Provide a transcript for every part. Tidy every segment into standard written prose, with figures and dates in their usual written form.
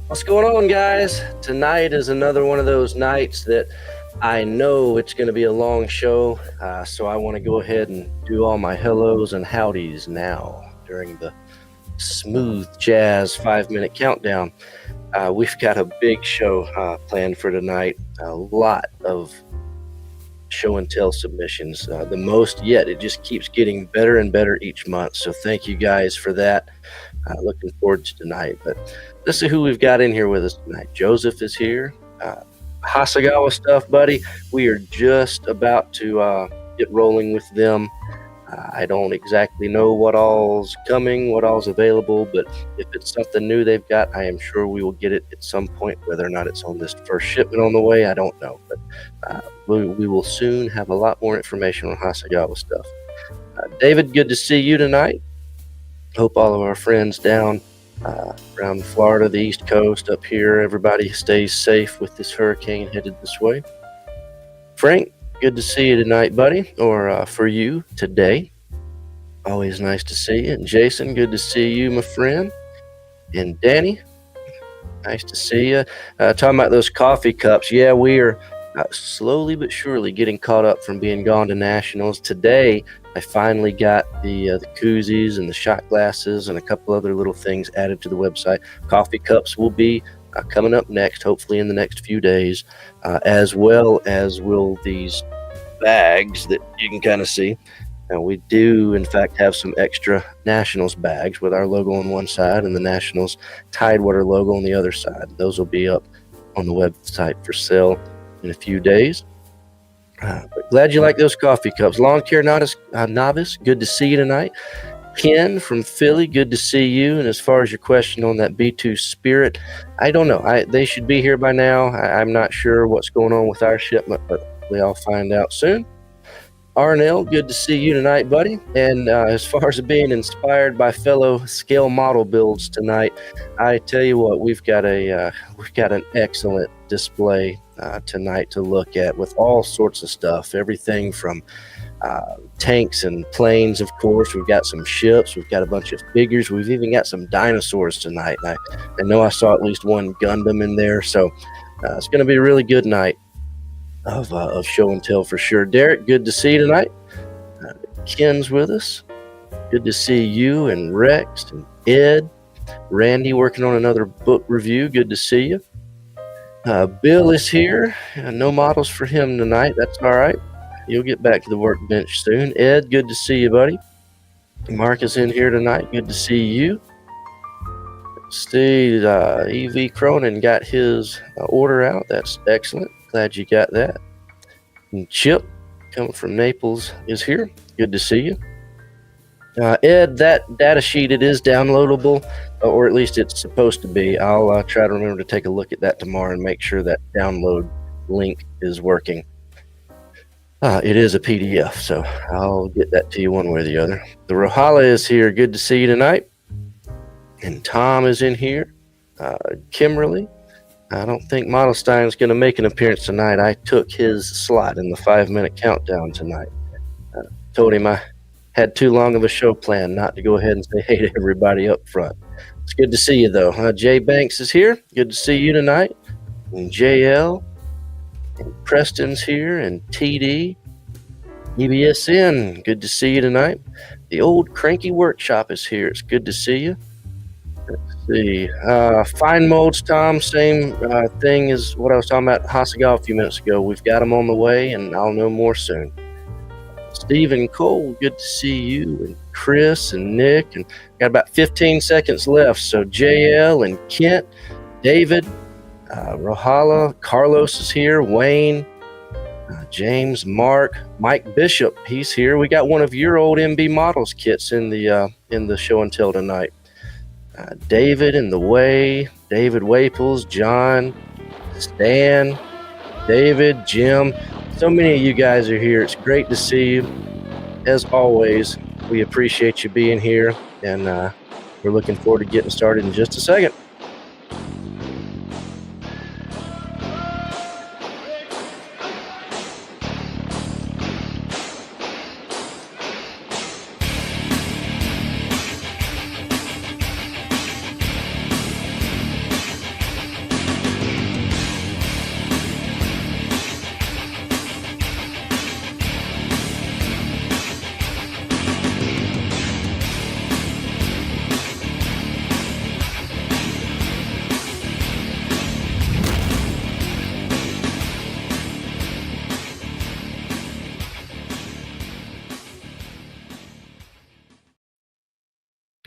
What's going on, guys? Tonight is another one of those nights that I know it's going to be a long show, so I want to go ahead and do all my hellos and howdies now during the smooth jazz 5-minute countdown. We've got a big show planned for tonight, a lot of show and tell submissions, the most yet. It just keeps getting better and better each month, so thank you guys for that. Looking forward to tonight. But let's see who we've got in here with us tonight. Joseph is here. Hasagawa stuff, buddy. We are just about to get rolling with them. I don't exactly know what all's coming, what all's available, but if it's something new they've got, I am sure we will get it at some point. Whether or not it's on this first shipment on the way, I don't know. But we will soon have a lot more information on Hasagawa stuff. David, good to see you tonight. Hope all of our friends down around Florida, the East Coast, up here, everybody stays safe with this hurricane headed this way. Frank, good to see you tonight, buddy, or for you today. Always nice to see you. And Jason, good to see you, my friend. And Danny, nice to see you. Talking about those coffee cups, yeah, we are slowly but surely getting caught up from being gone to nationals. Today, I finally got the koozies and the shot glasses and a couple other little things added to the website. Coffee cups will be coming up next, hopefully in the next few days, as well as will these bags that you can kind of see. And we do, in fact, have some extra Nationals bags with our logo on one side and the Nationals Tidewater logo on the other side. Those will be up on the website for sale in a few days. But glad you like those coffee cups. Lawn Care Novice, good to see you tonight. Ken from Philly, good to see you. And as far as your question on that B2 Spirit, I don't know. They should be here by now. I'm not sure what's going on with our shipment, but I'll find out soon. Arnell, good to see you tonight, buddy. And as far as being inspired by fellow scale model builds tonight, I tell you what, we've got an excellent display tonight to look at with all sorts of stuff. Everything from tanks and planes, of course. We've got some ships. We've got a bunch of figures. We've even got some dinosaurs tonight. And I know I saw at least one Gundam in there. So it's going to be a really good night of show and tell for sure. Derek, good to see you tonight. Ken's with us. Good to see you and Rex and Ed. Randy working on another book review. Good to see you. Bill is here. No models for him tonight. That's all right. You'll get back to the workbench soon. Ed, good to see you, buddy. Mark is in here tonight. Good to see you. Steve, EV Cronin got his order out. That's excellent. Glad you got that. And Chip, coming from Naples, is here. Good to see you. Ed, that data sheet, it is downloadable, or at least it's supposed to be. I'll try to remember to take a look at that tomorrow and make sure that download link is working. It is a PDF, so I'll get that to you one way or the other. The Rohala is here. Good to see you tonight. And Tom is in here. Kimberly. I don't think Modelstein's going to make an appearance tonight. I took his slot in the 5-minute countdown tonight. Told him I had too long of a show plan not to go ahead and say hey to everybody up front. It's good to see you, though. Jay Banks is here. Good to see you tonight. And JL. And Preston's here. And TD. EBSN. Good to see you tonight. The old Cranky Workshop is here. It's good to see you. Let's see. Fine molds, Tom. Same thing as what I was talking about Hasagawa a few minutes ago. We've got them on the way, and I'll know more soon. Stephen Cole, good to see you, and Chris and Nick, and got about 15 seconds left. So JL and Kent, David, Rohala, Carlos is here, Wayne, James, Mark, Mike Bishop, he's here. We got one of your old MB models kits in the show and tell tonight. David in the way, David Waples, John, Stan, David, Jim. So many of you guys are here. It's great to see you. As always, we appreciate you being here, and we're looking forward to getting started in just a second.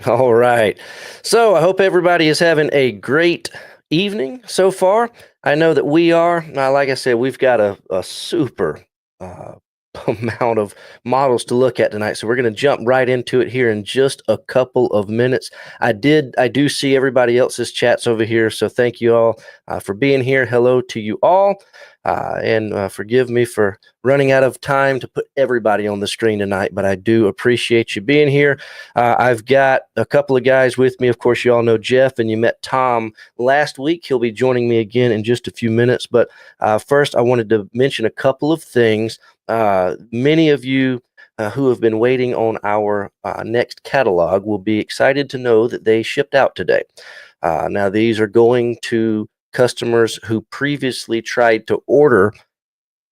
All right. So I hope everybody is having a great evening so far. I know that we are. Like I said, we've got a super uh, amount of models to look at tonight. So we're going to jump right into it here in just a couple of minutes. I do see everybody else's chats over here. So thank you all for being here. Hello to you all. And forgive me for running out of time to put everybody on the screen tonight, but I do appreciate you being here. I've got a couple of guys with me. Of course, you all know Jeff, and you met Tom last week. He'll be joining me again in just a few minutes. But first, I wanted to mention a couple of things. Many of you who have been waiting on our next catalog will be excited to know that they shipped out today. Now, these are going to customers who previously tried to order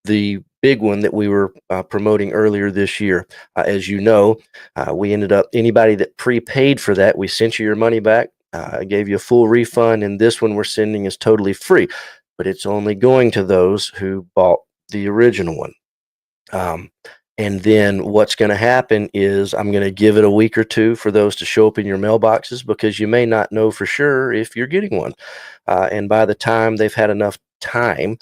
the big one that we were promoting earlier this year. As you know, we ended up, anybody that prepaid for that, we sent you your money back, gave you a full refund, and this one we're sending is totally free. But it's only going to those who bought the original one. And then what's going to happen is I'm going to give it a week or two for those to show up in your mailboxes, because you may not know for sure if you're getting one. And by the time they've had enough time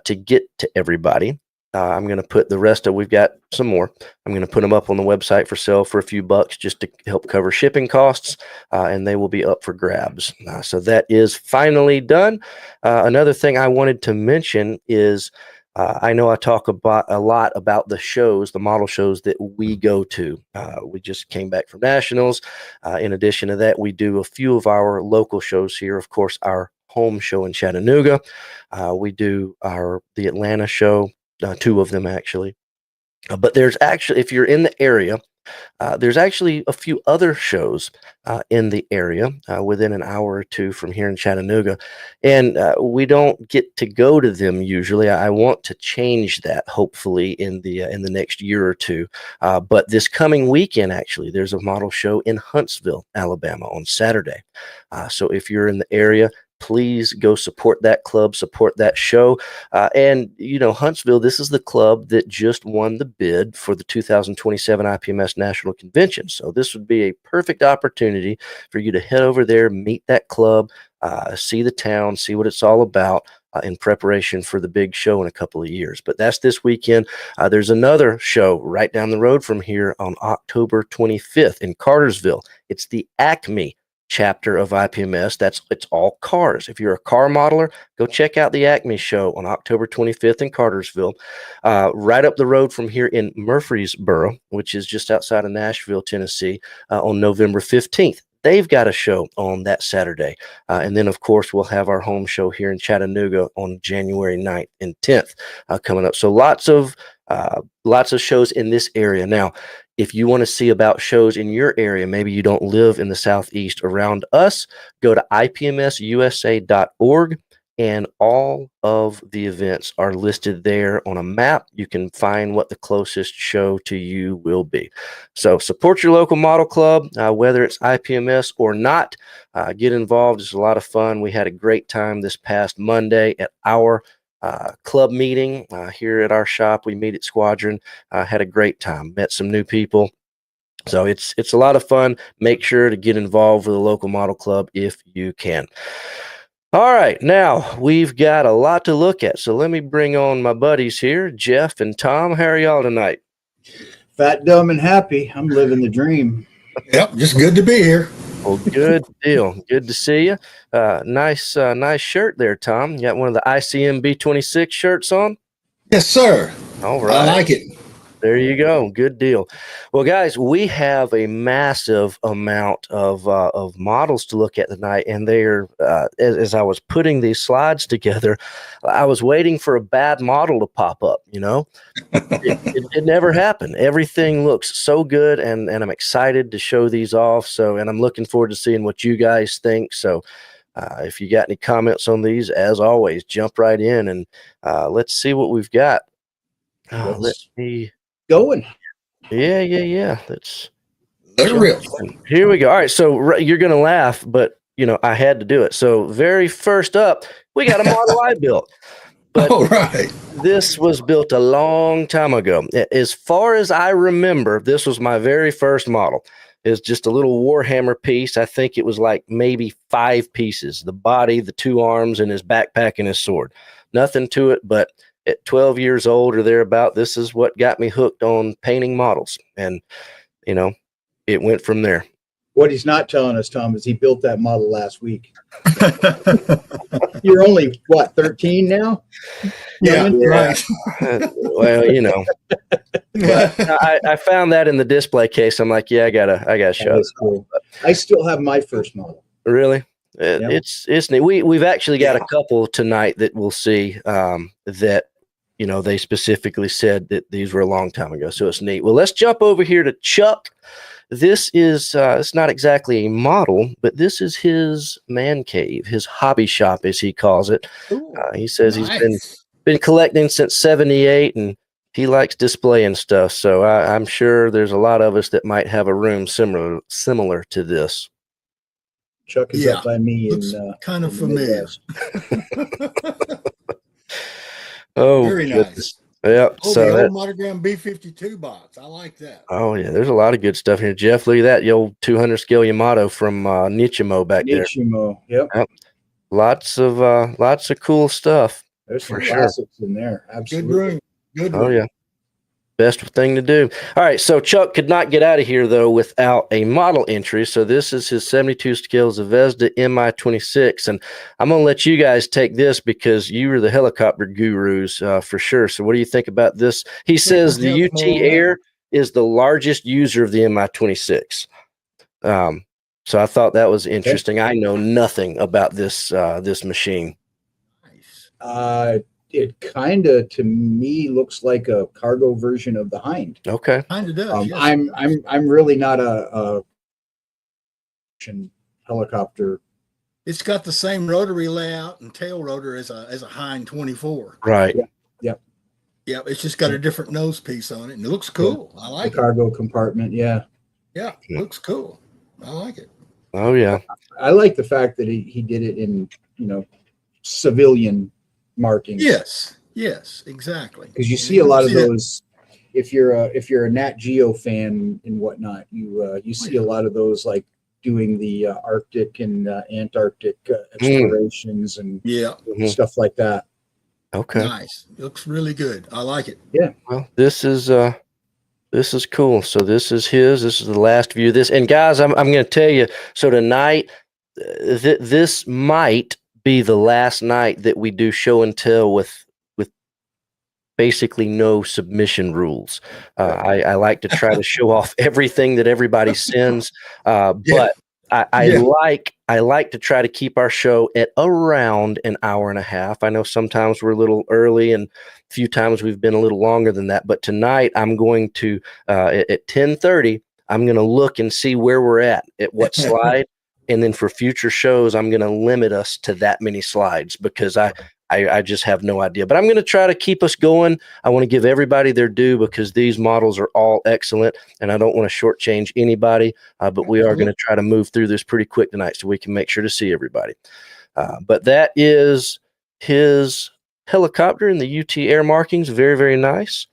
to get to everybody, I'm going to put the rest of, we've got some more. I'm going to put them up on the website for sale for a few bucks just to help cover shipping costs, and they will be up for grabs. So that is finally done. Another thing I wanted to mention is I know I talk about a lot about the shows, the model shows that we go to. We just came back from nationals. In addition to that, we do a few of our local shows here. Of course, our home show in Chattanooga. We do the Atlanta show, two of them actually. But there's actually, if you're in the area, there's actually a few other shows in the area within an hour or two from here in Chattanooga, and we don't get to go to them usually. I want to change that hopefully in the next year or two. But this coming weekend, actually, there's a model show in Huntsville, Alabama, on Saturday. So if you're in the area, please go support that club, support that show. And, you know, Huntsville, this is the club that just won the bid for the 2027 IPMS National Convention. So this would be a perfect opportunity for you to head over there, meet that club, see the town, see what it's all about. In preparation for the big show in a couple of years. But that's this weekend. There's another show right down the road from here on October 25th in Cartersville. It's the Acme chapter of IPMS. It's all cars. If you're a car modeler, go check out the Acme show on October 25th in Cartersville. Right up the road from here in Murfreesboro, which is just outside of Nashville, Tennessee, on November 15th. They've got a show on that Saturday. And then, of course, we'll have our home show here in Chattanooga on January 9th and 10th coming up. So lots of shows in this area. Now, if you want to see about shows in your area, maybe you don't live in the Southeast around us, go to ipmsusa.org. And all of the events are listed there on a map. You can find what the closest show to you will be. So support your local model club, whether it's IPMS or not. Get involved. It's a lot of fun. We had a great time this past Monday at our club meeting here at our shop. We meet at Squadron. Had a great time. Met some new people. So it's a lot of fun. Make sure to get involved with a local model club if you can. All right, now we've got a lot to look at. So let me bring on my buddies here, Jeff and Tom. How are y'all tonight? Fat, dumb, and happy. I'm living the dream. Yep, just good to be here. Well, good deal. Good to see you. Nice shirt there, Tom. You got one of the ICM B26 shirts on? Yes, sir. All right. I like it. There you go. Good deal. Well, guys, we have a massive amount of models to look at tonight, and they're as I was putting these slides together, I was waiting for a bad model to pop up. You know, it never happened. Everything looks so good, and I'm excited to show these off. So, and I'm looking forward to seeing what you guys think. So. If you got any comments on these, as always, jump right in and let's see what we've got. Let me going. Yeah. Let's real. Here we go. All right, so you're gonna laugh, but you know I had to do it. So very first up, we got a model I built. But all right. This was built a long time ago. As far as I remember, this was my very first model. is just a little Warhammer piece. I think it was like maybe 5 pieces: the body, the 2 arms, and his backpack and his sword. Nothing to it, but at 12 years old or thereabout, this is what got me hooked on painting models. And, it went from there. What he's not telling us, Tom, is he built that model last week. You're only, 13 now? Yeah, right. Well, but I found that in the display case. I'm like, yeah, I gotta show it. That's cool. I still have my first model. Really? Yep. It's neat. We've actually got a couple tonight that we'll see that they specifically said that these were a long time ago. So it's neat. Well, let's jump over here to Chuck. This is it's not exactly a model, but this is his man cave, his hobby shop, as he calls it. He says Nice. he's been collecting since '78, and he likes displaying stuff. So I'm sure there's a lot of us that might have a room similar to this. Chuck is up by me. Looks kind of familiar. Oh, very nice. Yep. Oh, so the old Monogram B-52 box. I like that. Oh yeah, there's a lot of good stuff here. Jeff, look at that, the old 200 scale Yamato from Nichimo back there. Nichimo, yep. Lots of cool stuff. There's some for sure. classics in there. Absolutely. Good room. Good room. Oh yeah. Best thing to do. All right, so Chuck could not get out of here though without a model entry. So this is his 72 scale Zvezda Mi-26, and I'm gonna let you guys take this because you were the helicopter gurus for sure. So what do you think about this? He says the UT Air is the largest user of the Mi-26. So I thought that was interesting. I know nothing about this machine. Nice. It kind of, to me, looks like a cargo version of the Hind. Okay. Kind of does. Yes. I'm really not a helicopter. It's got the same rotary layout and tail rotor as a Hind 24. Right. Yep. Yeah, it's just got a different nose piece on it, and it looks cool. I like the cargo compartment. Yeah. Yeah, looks cool. I like it. Oh yeah. I like the fact that he did it in civilian markings. Yes, exactly. Because you see a lot of those. If you're a Nat Geo fan and whatnot, you see a lot of those, like doing the Arctic and Antarctic explorations and stuff like that. Okay. Nice. Looks really good. I like it. Yeah. Well, this is cool. So this is the last view of this. And guys, I'm going to tell you, so tonight, this might be the last night that we do show and tell with basically no submission rules. I like to try to show off everything that everybody sends, but I like to try to keep our show at around an hour and a half. I know sometimes we're a little early, and a few times we've been a little longer than that. But tonight I'm going to at 10:30. I'm going to look and see where we're at what slide. And then for future shows, I'm going to limit us to that many slides because I just have no idea. But I'm going to try to keep us going. I want to give everybody their due because these models are all excellent, and I don't want to shortchange anybody. But we are going to try to move through this pretty quick tonight so we can make sure to see everybody. But that is his helicopter in the UT Air markings. Very, very nice.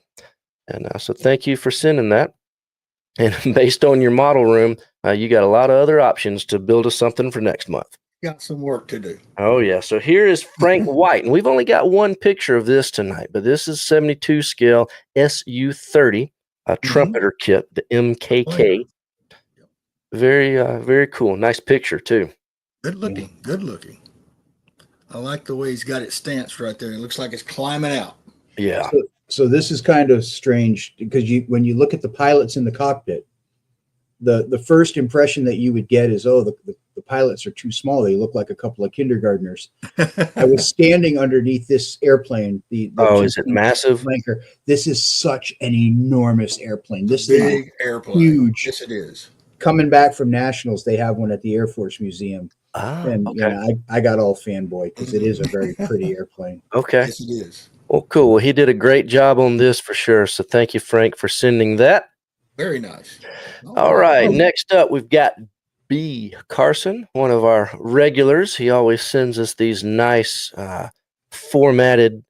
And so thank you for sending that. And based on your model room, you got a lot of other options to build us something for next month. Got some work to do. Oh, yeah. So here is Frank White. And we've only got one picture of this tonight, but this is 72 scale Su-30 trumpeter kit, the MKK. Very, very cool. Nice picture, too. Good looking. Good looking. I like the way he's got it stanced right there. It looks like it's climbing out. Yeah. So this is kind of strange because when you look at the pilots in the cockpit, the first impression that you would get is, the pilots are too small. They look like a couple of kindergartners. I was standing underneath this airplane. Is it massive? Flanker. This is such an enormous airplane. This big is airplane. Huge. Yes, it is. Coming back from nationals, they have one at the Air Force Museum. And okay. I got all fanboy because it is a very pretty airplane. Okay. Yes, it is. Well, cool. Well, he did a great job on this for sure. So thank you, Frank, for sending that. Very nice. All right. Next up, we've got B. Carson, one of our regulars. He always sends us these nice formatted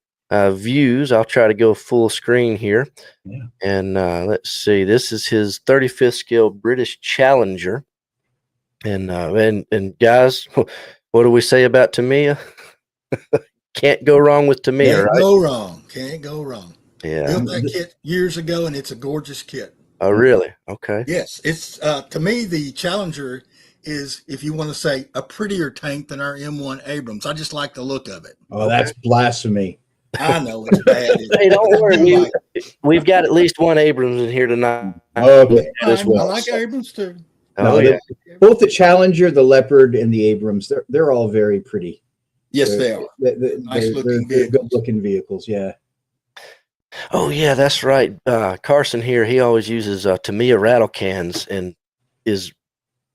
views. I'll try to go full screen here. Yeah. And let's see. This is his 35th scale British Challenger. And guys, what do we say about Tamiya? Can't go wrong with Tamiya, Can't right? go wrong. Can't go wrong. Yeah. Built that kit years ago, and it's a gorgeous kit. Oh, really? Okay. Yes, it's to me the Challenger is, if you want to say, a prettier tank than our M1 Abrams. I just like the look of it. Oh, that's blasphemy. I know it's bad. Hey, don't but I do worry. like it. We've got at least one Abrams in here tonight. Okay. As I well. like Abrams too. Oh, No, yeah. both the Challenger, the Leopard, and the Abrams, they're all very pretty. Yes, they are. Nice-looking They're vehicles. good-looking vehicles, yeah. Oh, yeah, that's right. Carson here, he always uses Tamiya rattle cans and is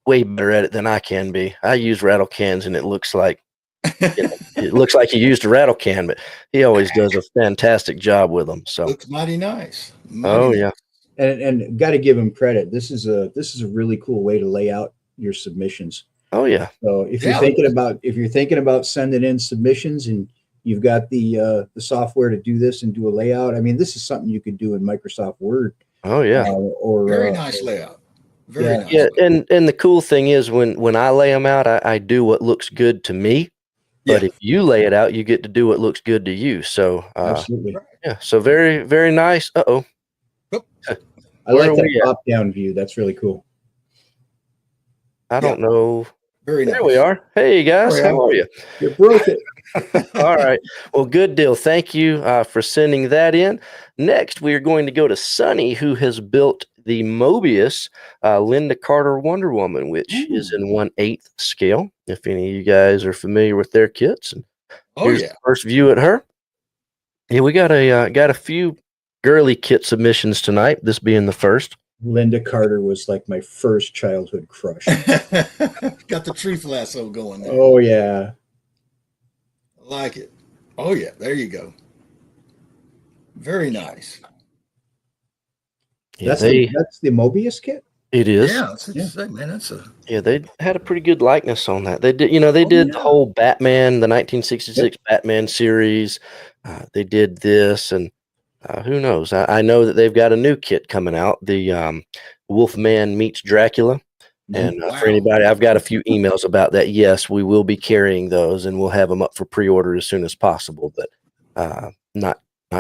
way better at it than I can be. I use rattle cans, and it looks like he used a rattle can, but he always does a fantastic job with them. So, Looks mighty nice. oh yeah, And got to give him credit. This is a really cool way to lay out your submissions. oh yeah, So if you're thinking about sending in submissions and you've got the software to do this and do a layout, I mean, this is something you could do in Microsoft Word. oh yeah. Very nice layout. Very nice. Yeah, and the cool thing is when I lay them out, I do what looks good to me. But if you lay it out, you get to do what looks good to you. So Absolutely. yeah, so very, very nice. I like that top-down view. That's really cool. I don't know. Very nice. There we are. Hey guys, how are you? You broke it. All right. Well, good deal. Thank you for sending that in. Next, we are going to go to Sonny, who has built the Mobius Linda Carter Wonder Woman, which is in 1/8 scale. If any of you guys are familiar with their kits, and here's the first view at her. Yeah, we got a few girly kit submissions tonight. This being the first. Linda Carter was like my first childhood crush. Got the tree lasso going there. Oh yeah. I like it. Oh yeah, there you go. Very nice. Yeah, that's the Mobius kit. It is. Man, that's a. Yeah, they had a pretty good likeness on that. They did, the whole Batman, the 1966 Batman series. They did this, and who knows? I know that they've got a new kit coming out, the Wolfman meets Dracula. And for anybody, I've got a few emails about that. Yes, we will be carrying those, and we'll have them up for pre-order as soon as possible, but not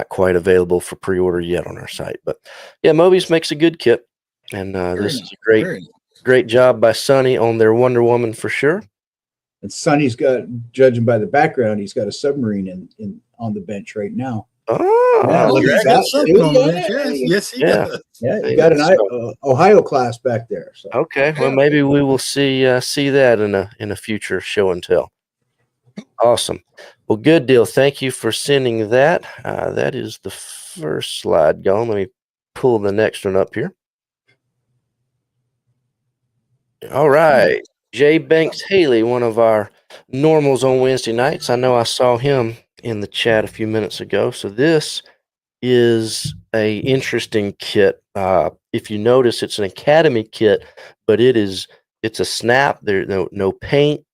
quite available for pre-order yet on our site. But yeah, Mobius makes a good kit, and this is a great job by Sonny on their Wonder Woman for sure. And Sonny's got, judging by the background, he's got a submarine in on the bench right now. Oh, he's got something on the bench. Yes, he does. Yeah, you got an Ohio class back there. So. Okay, well maybe we will see that in a future show and tell. Awesome. Well, good deal. Thank you for sending that. That is the first slide gone. Let me pull the next one up here. All right. Jay Banks Haley, one of our normals on Wednesday nights. I know I saw him in the chat a few minutes ago. So this is a interesting kit. If you notice, it's an Academy kit, but it's a snap. There's no paint,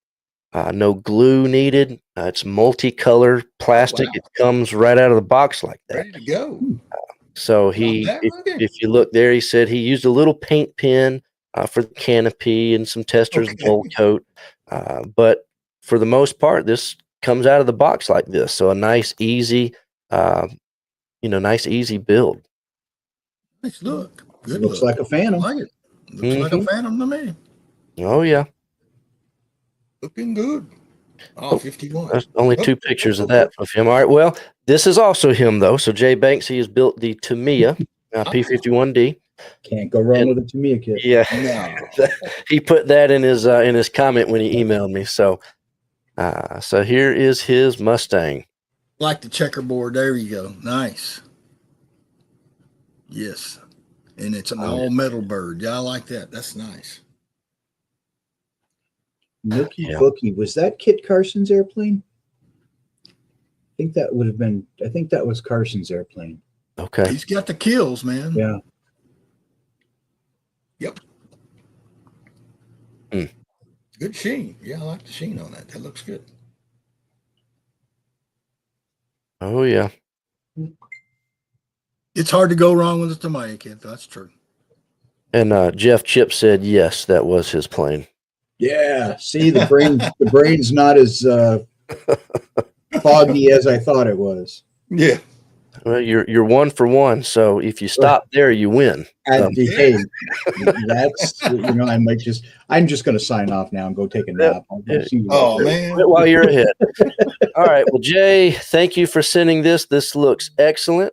no glue needed. It's multicolor plastic. It comes right out of the box like that. Ready to go. So if you look there, he said he used a little paint pen for the canopy and some testers gold coat. But for the most part, this comes out of the box like this. So a nice, easy, nice, easy build. Nice look. Good looks like a Phantom. I like it. Looks like a Phantom to me. Oh, yeah. Looking good. Oh, 51. There's only two pictures of that of him. All right. Well, this is also him, though. So Jay Banks, he has built the Tamiya P51D. Can't go wrong with a Tamiya kit. Yeah. No. He put that in his comment when he emailed me. So here is his Mustang. Like the checkerboard. There you go. Nice. Yes. And it's an all metal bird. Yeah, I like that. That's nice. Nookie Bookie. Was that Kit Carson's airplane? I think that was Carson's airplane. Okay. He's got the kills, man. Yeah. Yep. Good sheen. Yeah, I like the sheen on that. That looks good. Oh, yeah. It's hard to go wrong with a Tamiya kit. That's true. And Jeff Chip said yes, that was his plane. Yeah. See, the brain's not as foggy as I thought it was. Yeah. Well, you're 1 for 1. So if you stop there, you win. Hey, that's I'm just going to sign off now and go take a nap. I'll see you Oh later. man. Quit while you're ahead. All right. Well, Jay, thank you for sending this. This looks excellent.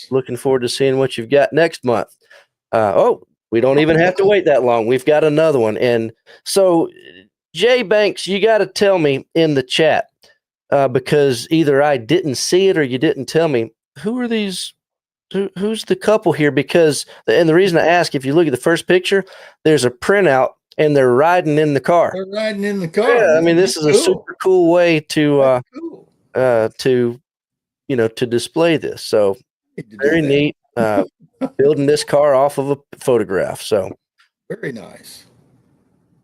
Looking forward to seeing what you've got next month. We don't even have to wait that long. We've got another one. And so, Jay Banks, you got to tell me in the chat, because either I didn't see it or you didn't tell me, who are these? Who's the couple here? Because, and the reason I ask, if you look at the first picture, there's a printout and they're riding in the car. They're riding in the car. Yeah, I mean, this is a super cool way to to display this. So very neat. Building this car off of a photograph. So very nice.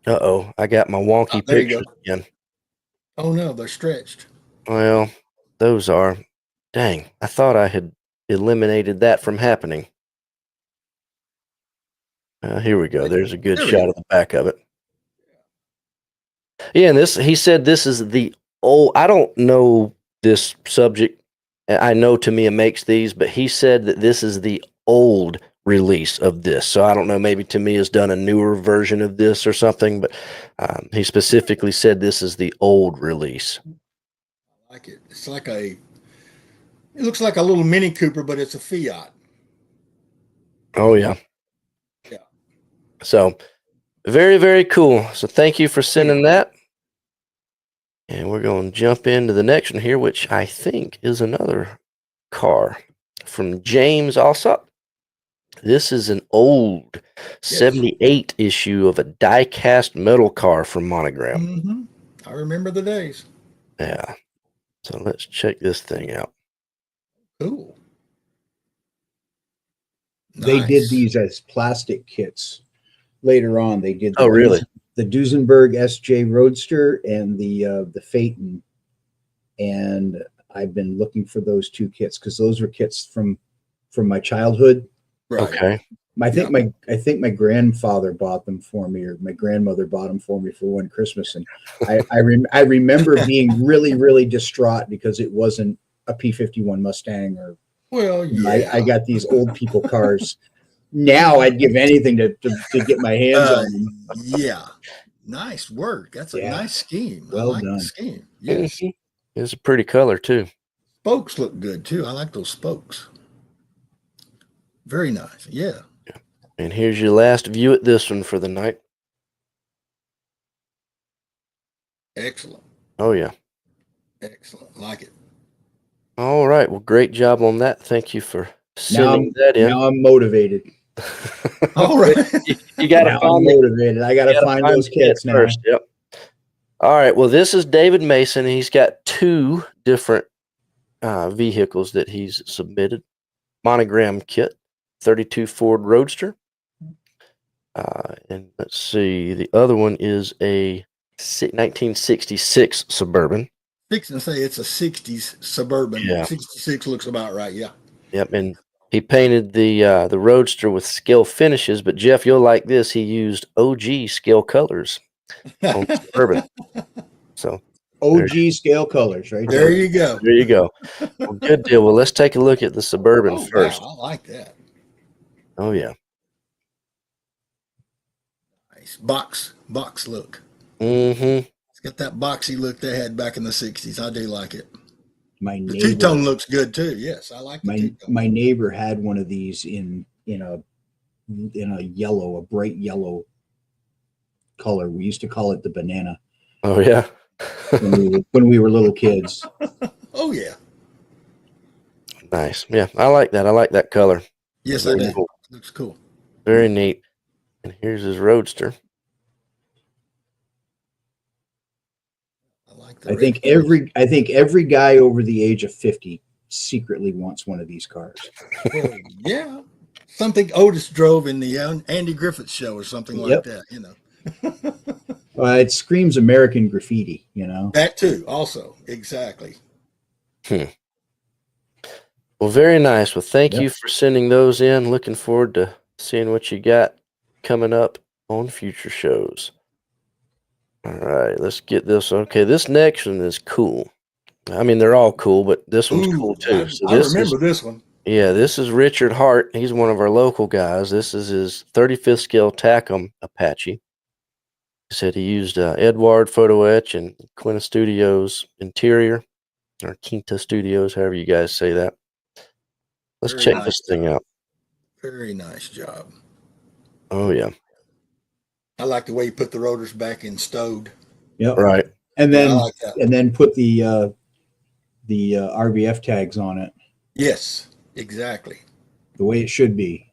I got my wonky pictures again. Oh no, they're stretched. Well, those are. Dang, I thought I had eliminated that from happening. Here we go. There's a good shot of the back of it. Yeah, and he said this is the old. I don't know this subject. I know Tamiya makes these, but he said that this is the old release of this. So I don't know, maybe Tamiya's done a newer version of this or something, but he specifically said this is the old release. I like it. It's like it looks like a little Mini Cooper, but it's a Fiat. Oh, yeah. Yeah. So very, very cool. So thank you for sending that. And we're going to jump into the next one here, which I think is another car from James Alsop. This is an old 78 issue of a die-cast metal car from Monogram. Mm-hmm. I remember the days. Yeah. So let's check this thing out. Cool. They did these as plastic kits later on. They did. Really? The Duesenberg SJ Roadster and the Phaeton, and I've been looking for those two kits because those were kits from my childhood. Right. Okay. I think my grandfather bought them for me, or my grandmother bought them for me for one Christmas, and I remember being really, really distraught because it wasn't a P-51 Mustang or. Well, yeah. I got these old people cars. Now I'd give anything to get my hands on them. Yeah. Nice work. That's a nice scheme. Well I like done. the scheme. Yes. It's a pretty color too. Spokes look good too. I like those spokes. Very nice. Yeah. And here's your last view at this one for the night. Excellent. Oh, yeah. Excellent. Like it. All right. Well, great job on that. Thank you for sending that in. Now I'm motivated. All right. You got to find motivated. I got to find those kits now. First. Yep. All right. Well, this is David Mason. He's got 2 different vehicles that he's submitted. Monogram kit, 32 Ford Roadster. And let's see, the other one is a 1966 Suburban. Fixing to say it's a 60s Suburban. Yeah. 66 looks about right. Yeah. Yep. And he painted the Roadster with scale finishes, but Jeff, you'll like this. He used OG scale colors on the Suburban. So OG scale colors, right there. You go. There you go. Well, good deal. Well, let's take a look at the Suburban first. Wow, I like that. Oh, yeah. Nice. Box look. Mm-hmm. It's got that boxy look they had back in the 60s. I do like it. The two-tone looks good too. Yes, I like the two-tone. My neighbor had one of these in a yellow, a bright yellow color. We used to call it the banana. Oh, yeah. when we were little kids. Oh, yeah. Nice. Yeah, I like that. I like that color. Yes, I do. Cool. Looks cool. Very neat. And here's his Roadster. I think every guy over the age of 50 secretly wants one of these cars. Well, yeah. Something Otis drove in the Andy Griffith show or something like that, you know. It screams American graffiti, you know. That too, also. Exactly. Well, very nice. Well, thank Yep. you for sending those in. Looking forward to seeing what you got coming up on future shows. All right, let's get this. Okay, this next one is cool. I mean, they're all cool, but this one's cool too. So I this remember this one. this is Richard Hart. He's one of our local guys. This is his 35th scale Tacom Apache. He said he used Edward Photo Etch and Quinta Studios interior, or Quinta Studios, however you guys say that. Let's Very check nice this thing out. Very nice job. Oh yeah, I like the way you put the rotors back in stowed. Yep. right. And Yeah, then I like that. and then put the RBF tags on it Yes, exactly. the way it should be.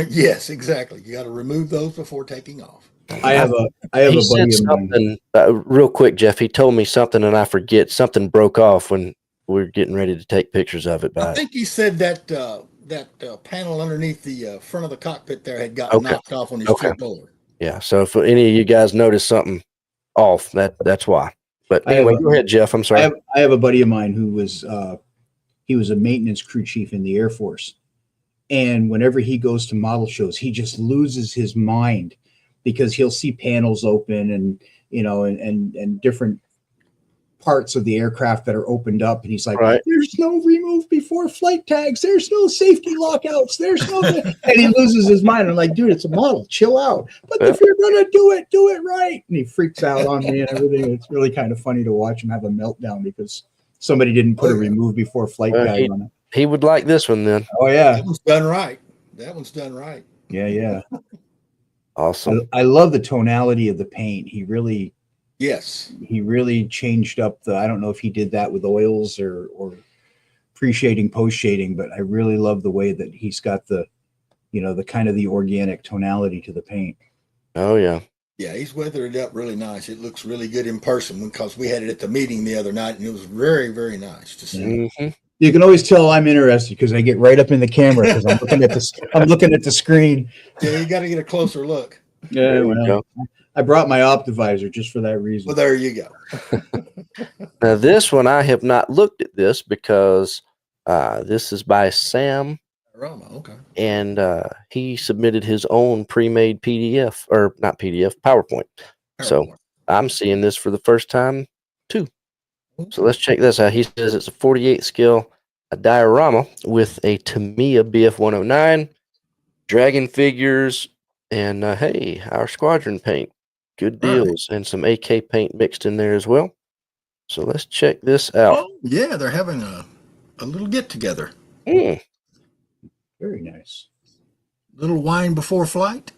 Yes, exactly. You got to remove those before taking off. I have a He said buddy of mine. something real quick, Jeff. He told me something, and I forget. Something broke off when we were getting ready to take pictures of it. I But think he said that panel underneath the front of the cockpit there had gotten Okay. knocked off on his Okay. two-puller. yeah, so if any of you guys notice something off, that's why. But I have anyway, go ahead, Jeff. I'm sorry. I have a buddy of mine who was he was a maintenance crew chief in the Air Force, and whenever he goes to model shows, he just loses his mind because he'll see panels open and and different parts of the aircraft that are opened up, and he's like, Right. "There's no remove before flight tags. There's no safety lockouts. There's no," and he loses his mind. I'm like, "Dude, it's a model. Chill out. But if you're gonna do it right." And he freaks out on me and everything. It's really kind of funny to watch him have a meltdown because somebody didn't put a remove before flight tag on it. He would like this one then. Oh yeah, That one's done right. That one's done right. yeah. Awesome. I love the tonality of the paint. He really changed up the. I don't know if he did that with oils or pre-shading, post-shading, but I really love the way that he's got the the kind of the organic tonality to the paint. Oh yeah. Yeah, he's weathered it up really nice. It looks really good in person because we had it at the meeting the other night, and it was very, very nice to see. hmm You can always tell I'm interested because I get right up in the camera because I'm looking at the screen. Yeah, you got to get a closer look. Yeah, There we go. I brought my Optivisor just for that reason. Well, there you go. Now this one I have not looked at this because this is by Sam, Rama, okay. and he submitted his own pre-made PDF, or not PDF, PowerPoint. So I'm seeing this for the first time too. So let's check this out. He says it's a 48 scale diorama with a Tamiya BF-109, dragon figures, and hey, our Squadron paint. Good All right. deals, and some AK paint mixed in there as well. So let's check this out. Oh, yeah, they're having a little get together. Mm, Very nice. Little wine before flight.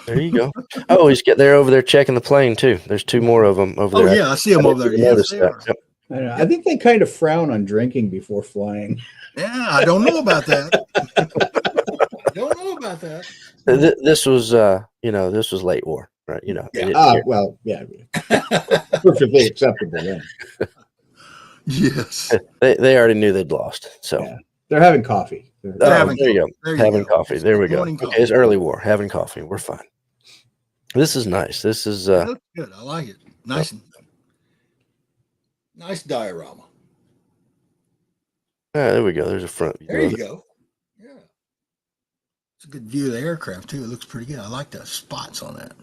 there you go. Oh, they're over there checking the plane too. There's two more of them over Oh, there. yeah, I see them over there. didn't Yes, notice they that. are. Yep. I don't know. I think they kind of frown on drinking before flying. Yeah, I don't know about that. Don't know about that. This was, this was late war, right? They Yeah. didn't care. Well, yeah, perfectly acceptable. Yeah. Yes. They already knew they'd lost. So Yeah. They're having coffee. They're Oh, having there you go. There you Having go. coffee. There we go. Morning Okay, coffee. it's early war. Having coffee. We're fine. This is nice. This is It looks good. I like it. Nice. Nice diorama. there we go. There's a front view. There of you it. go. Yeah. It's a good view of the aircraft too. It looks pretty good. I like the spots on that.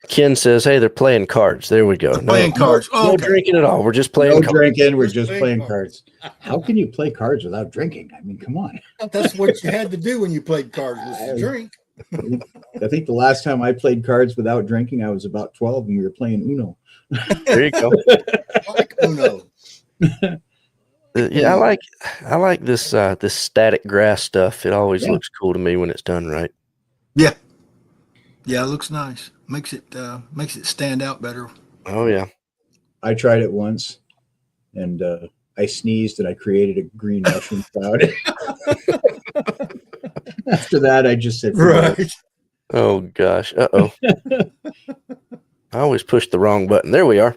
Ken says, "Hey, they're playing cards." There we go. They're playing cards. Oh, No okay. drinking at all. We're just playing No cards. drinking. We're Just just playing playing cards. How can you play cards without drinking? I mean, come on. That's what you had to do when you played cards was to drink. I think the last time I played cards without drinking, I was about 12 and we were playing Uno. There you go. Like Uno. Yeah, I like this this static grass stuff. It always Yeah. looks cool to me when it's done right. Yeah. Yeah, it looks nice. Makes it stand out better. Oh yeah. I tried it once and I sneezed and I created a green mushroom cloud. After that, I just said, "Forget it." Oh gosh. Uh-oh. I always push the wrong button. There we are.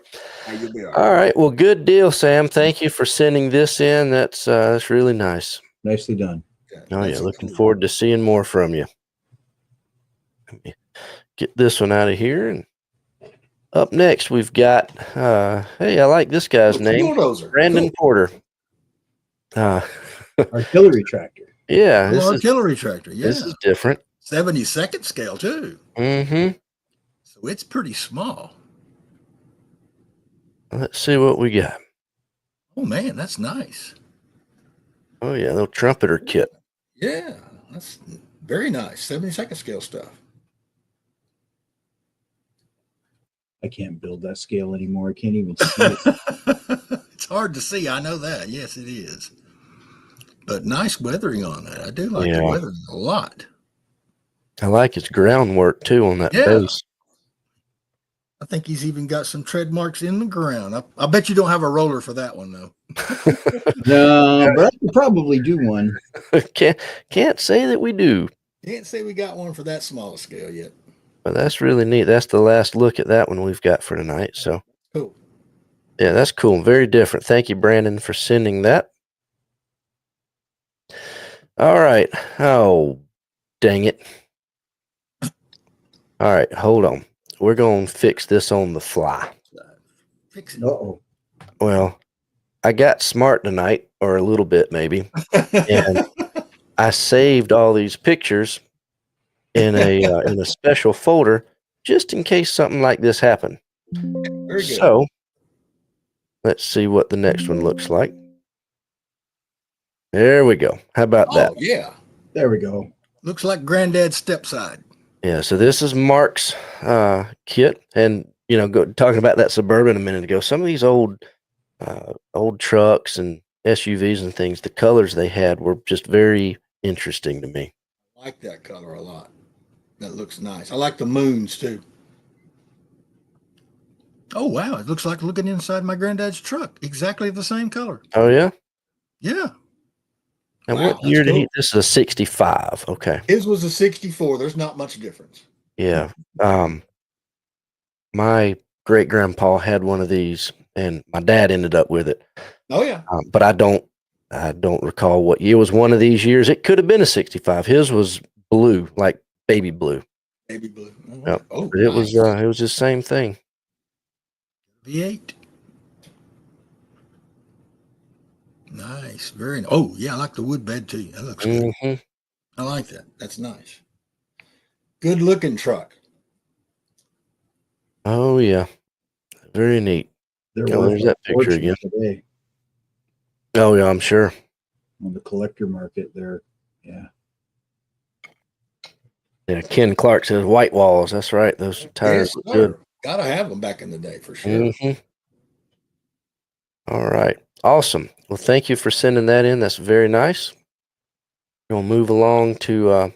You'll be all right. All right. Well, good deal, Sam. Thank you for sending this in. That's really nice. Nicely done. Oh yeah. Looking forward to seeing more from you. Let me get this one out of here. And up next, we've got, hey, I like this guy's name, Bulldozer. Brandon Cool. Porter. Artillery tractor. Yeah, Little artillery tractor. this Yeah. is different. 72nd scale, too. Mm-hmm. So it's pretty small. Let's see what we got. Oh, man, that's nice. Oh yeah, little trumpeter kit. Yeah, that's very nice. 72nd scale stuff. I can't build that scale anymore. I can't even see it. It's hard to see. I know that. Yes, it is. But nice weathering on that. I do like the Yeah. weathering a lot. I like its groundwork too on that Yeah. base. I think he's even got some tread marks in the ground. I bet you don't have a roller for that one, though. No, but I could probably do one. Can't say that we do, Can't say we got one for that small scale yet. but that's really neat. That's the last look at that one we've got for tonight. So Cool. yeah, that's cool. Very different. Thank you, Brandon, for sending that. All right. Oh, dang it. All right, hold on. We're going to fix this on the fly. Fix it. Uh-oh. Well, I got smart tonight, or a little bit maybe, and I saved all these pictures in a special folder just in case something like this happened. Very good. So let's see what the next one looks like. There we go. How about that? Oh, yeah. There we go. Looks like Granddad's stepside. Yeah, so this is Mark's kit, and talking about that Suburban a minute ago. Some of these old trucks and SUVs and things, the colors they had were just very interesting to me. I like that color a lot. That looks nice. I like the moons too. Oh wow! It looks like looking inside my granddad's truck. Exactly the same color. Oh yeah. Yeah. And Wow, what year that's did he? cool. This is a 65. Okay. His was a 64. There's not much difference. Yeah. My great grandpa had one of these, and my dad ended up with it. Oh yeah. But I don't recall what year. It was one of these years. It could have been a 65. His was blue, like baby blue. Baby blue. Yep. Oh, But it nice. was the same thing. V8. Nice. Very nice. Oh yeah, I like the wood bed too. That looks good. Hmm. I like that. That's nice. Good looking truck. Oh yeah. Very neat. They're Oh, worth there's a that picture fortune again. today Oh yeah, I'm sure. on the collector market. There, yeah. Yeah, Ken Clark says white walls. That's right. Those tires Yes, look sir. good. Gotta have them back in the day for sure. Hmm. All right. Awesome. Well, thank you for sending that in. That's very nice. We'll move along to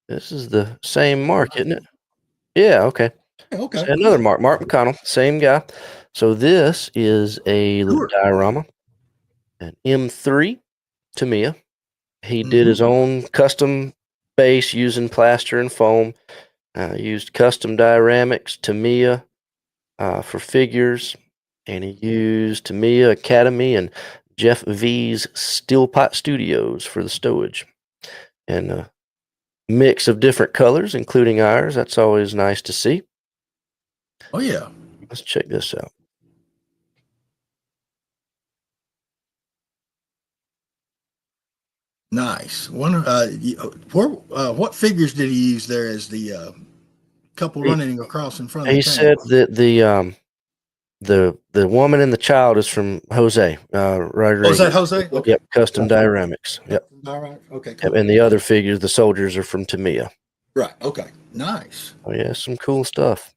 this is the same Mark, isn't it? Yeah, okay. Okay. Another Mark McConnell, same guy. So this is a little Sure. diorama, an M3 Tamiya. He did his own custom base using plaster and foam. Used custom dioramics, Tamiya for figures, and he used Tamiya Academy and Jeff V's Steel Pot Studios for the stowage. And a mix of different colors, including ours. That's always nice to see. Oh yeah. Let's check this out. Nice. What figures did he use there as the couple running across in front of He the tank? said that the woman and the child is from Jose. Rodriguez. Oh, is that Jose? Okay. Yep, custom dioramics. Yep. All right. Okay. Yep. Cool. And the other figures, the soldiers, are from Tamiya. Right. Okay. Nice. Oh yeah, some cool stuff.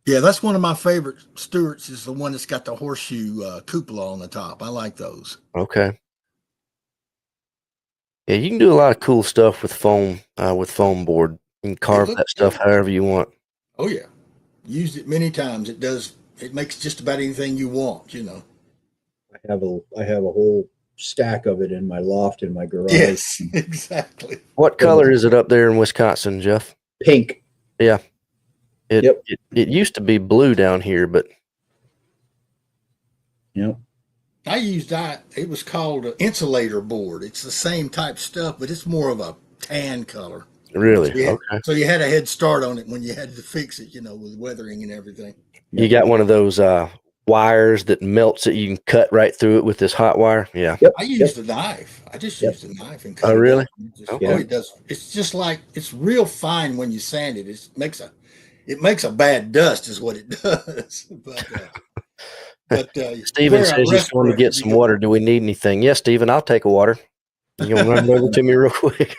Yeah, that's one of my favorite Stewarts. Is the one that's got the horseshoe cupola on the top. I like those. Okay. Yeah, you can do a lot of cool stuff with foam board. You can carve looks that stuff good. however you want. Oh yeah, used it many times. It does. It makes just about anything you want. I have a whole stack of it in my loft in my garage. Yes, exactly. What color is it up there in Wisconsin, Jeff? Pink. Yeah. Yep. It used to be blue down here, but Yep. I used that. It was called an insulator board. It's the same type stuff, but it's more of a tan color. really, Yeah. okay. So you had a head start on it when you had to fix it, with weathering and everything. You got one of those wires that melts it. You can cut right through it with this hot wire. Yeah. Yep. I used a knife. I just used a knife and cut Oh, it really? up. Okay. Oh, it does. It's just like it's real fine when you sand it. It makes a bad dust, is what it does. But Steven wear a says he's going to respirator. get some water. Do we need anything? Yes, Steven, I'll take a water. You gonna run over to me real quick?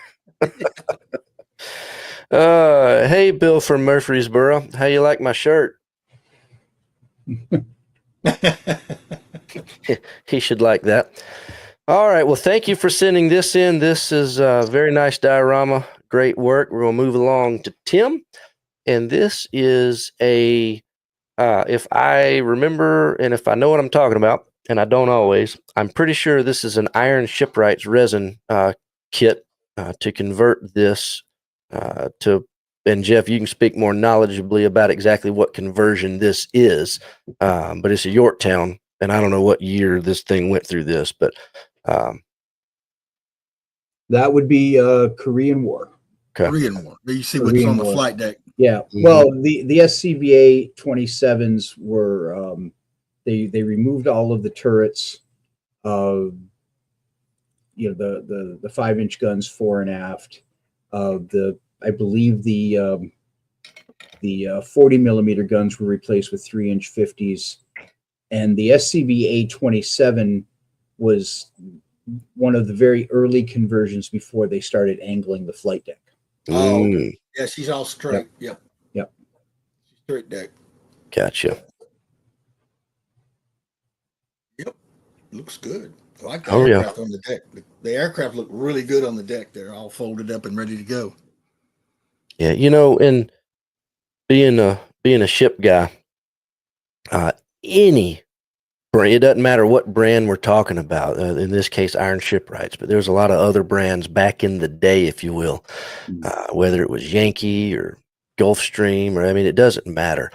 Hey, Bill from Murfreesboro. How you like my shirt? He should like that. All right. Well, thank you for sending this in. This is a very nice diorama. Great work. We're going to move along to Tim. And this is if I remember and if I know what I'm talking about, and I don't always, I'm pretty sure this is an iron shipwrights resin kit to convert this to. And Jeff, you can speak more knowledgeably about exactly what conversion this is. But it's a Yorktown, and I don't know what year this thing went through this, but that would be Korean War. okay. Korean War. You see what's Korean on the War. flight deck. Yeah. Well, the SCBA 27s were they removed all of the turrets, the 5-inch guns fore and aft, I believe the 40 millimeter guns were replaced with 3-inch 50s, and the SCBA 27 was one of the very early conversions before they started angling the flight deck. Oh, okay. Yeah, she's all straight. Yep. Straight deck. Gotcha. Yep. Looks good. I like the Oh, yeah. aircraft on the deck. The aircraft look really good on the deck. They're all folded up and ready to go. Yeah, and being a ship guy, any brand, it doesn't matter what brand we're talking about. In this case, Iron Shipwrights, but there's a lot of other brands back in the day, if you will, whether it was Yankee or Gulfstream, or it doesn't matter.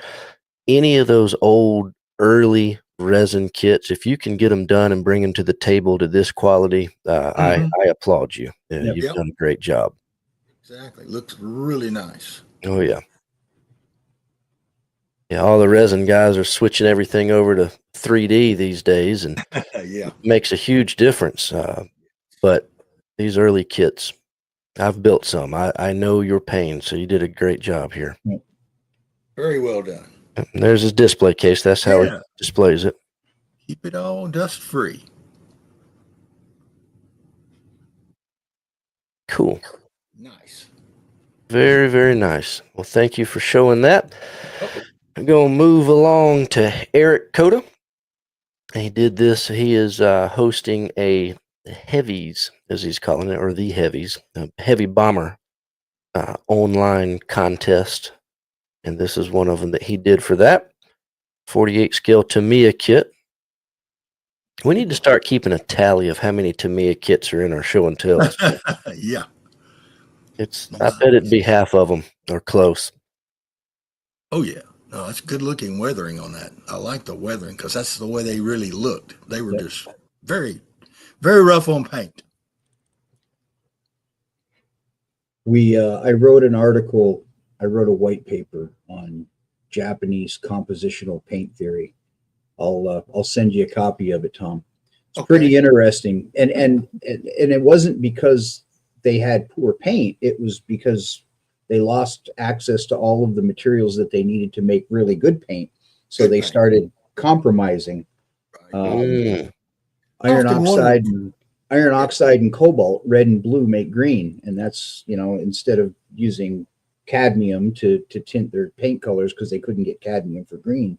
Any of those old early resin kits, if you can get them done and bring them to the table to this quality, I applaud you. You've done a great job. Exactly. Looks really nice. Oh, yeah. Yeah, all the resin guys are switching everything over to 3D these days, and it makes a huge difference. But these early kits, I've built some. I know your pain, so you did a great job here. Very well done. And there's his display case. That's how he displays it. Keep it all dust free. Cool. Nice. Very, very nice. Well, thank you for showing that. I'm going to move along to Eric Coda. He did this. He is hosting a Heavies, as he's calling it, or the Heavies, a heavy bomber online contest. And this is one of them that he did for that. 48 scale Tamiya kit. We need to start keeping a tally of how many Tamiya kits are in our show and tells. Yeah. I bet it'd be half of them or close. Oh, yeah. No, that's good looking weathering on that. I like the weathering because that's the way they really looked. They were just very, very rough on paint. I wrote an article. I wrote a white paper on Japanese compositional paint theory. I'll send you a copy of it, Tom. It's pretty interesting, and it wasn't because they had poor paint. It was because they lost access to all of the materials that they needed to make really good paint. So they started compromising. Iron oxide and cobalt, red and blue, make green, and that's instead of using cadmium to tint their paint colors because they couldn't get cadmium for green.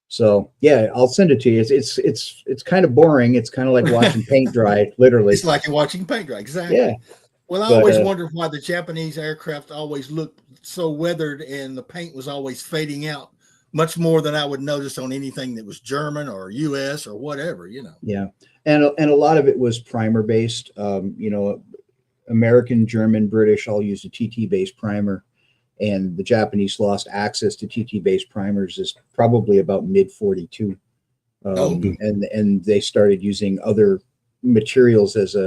So yeah, I'll send it to you. It's kind of boring. It's kind of like watching paint dry, literally. It's like you're watching paint dry. Exactly. Yeah. Well, I always wondered why the Japanese aircraft always looked so weathered and the paint was always fading out much more than I would notice on anything that was German or US or whatever, Yeah. And a lot of it was primer based. American, German, British all used a TT based primer. And the Japanese lost access to TT-based primers is probably about mid 42, and they started using other materials as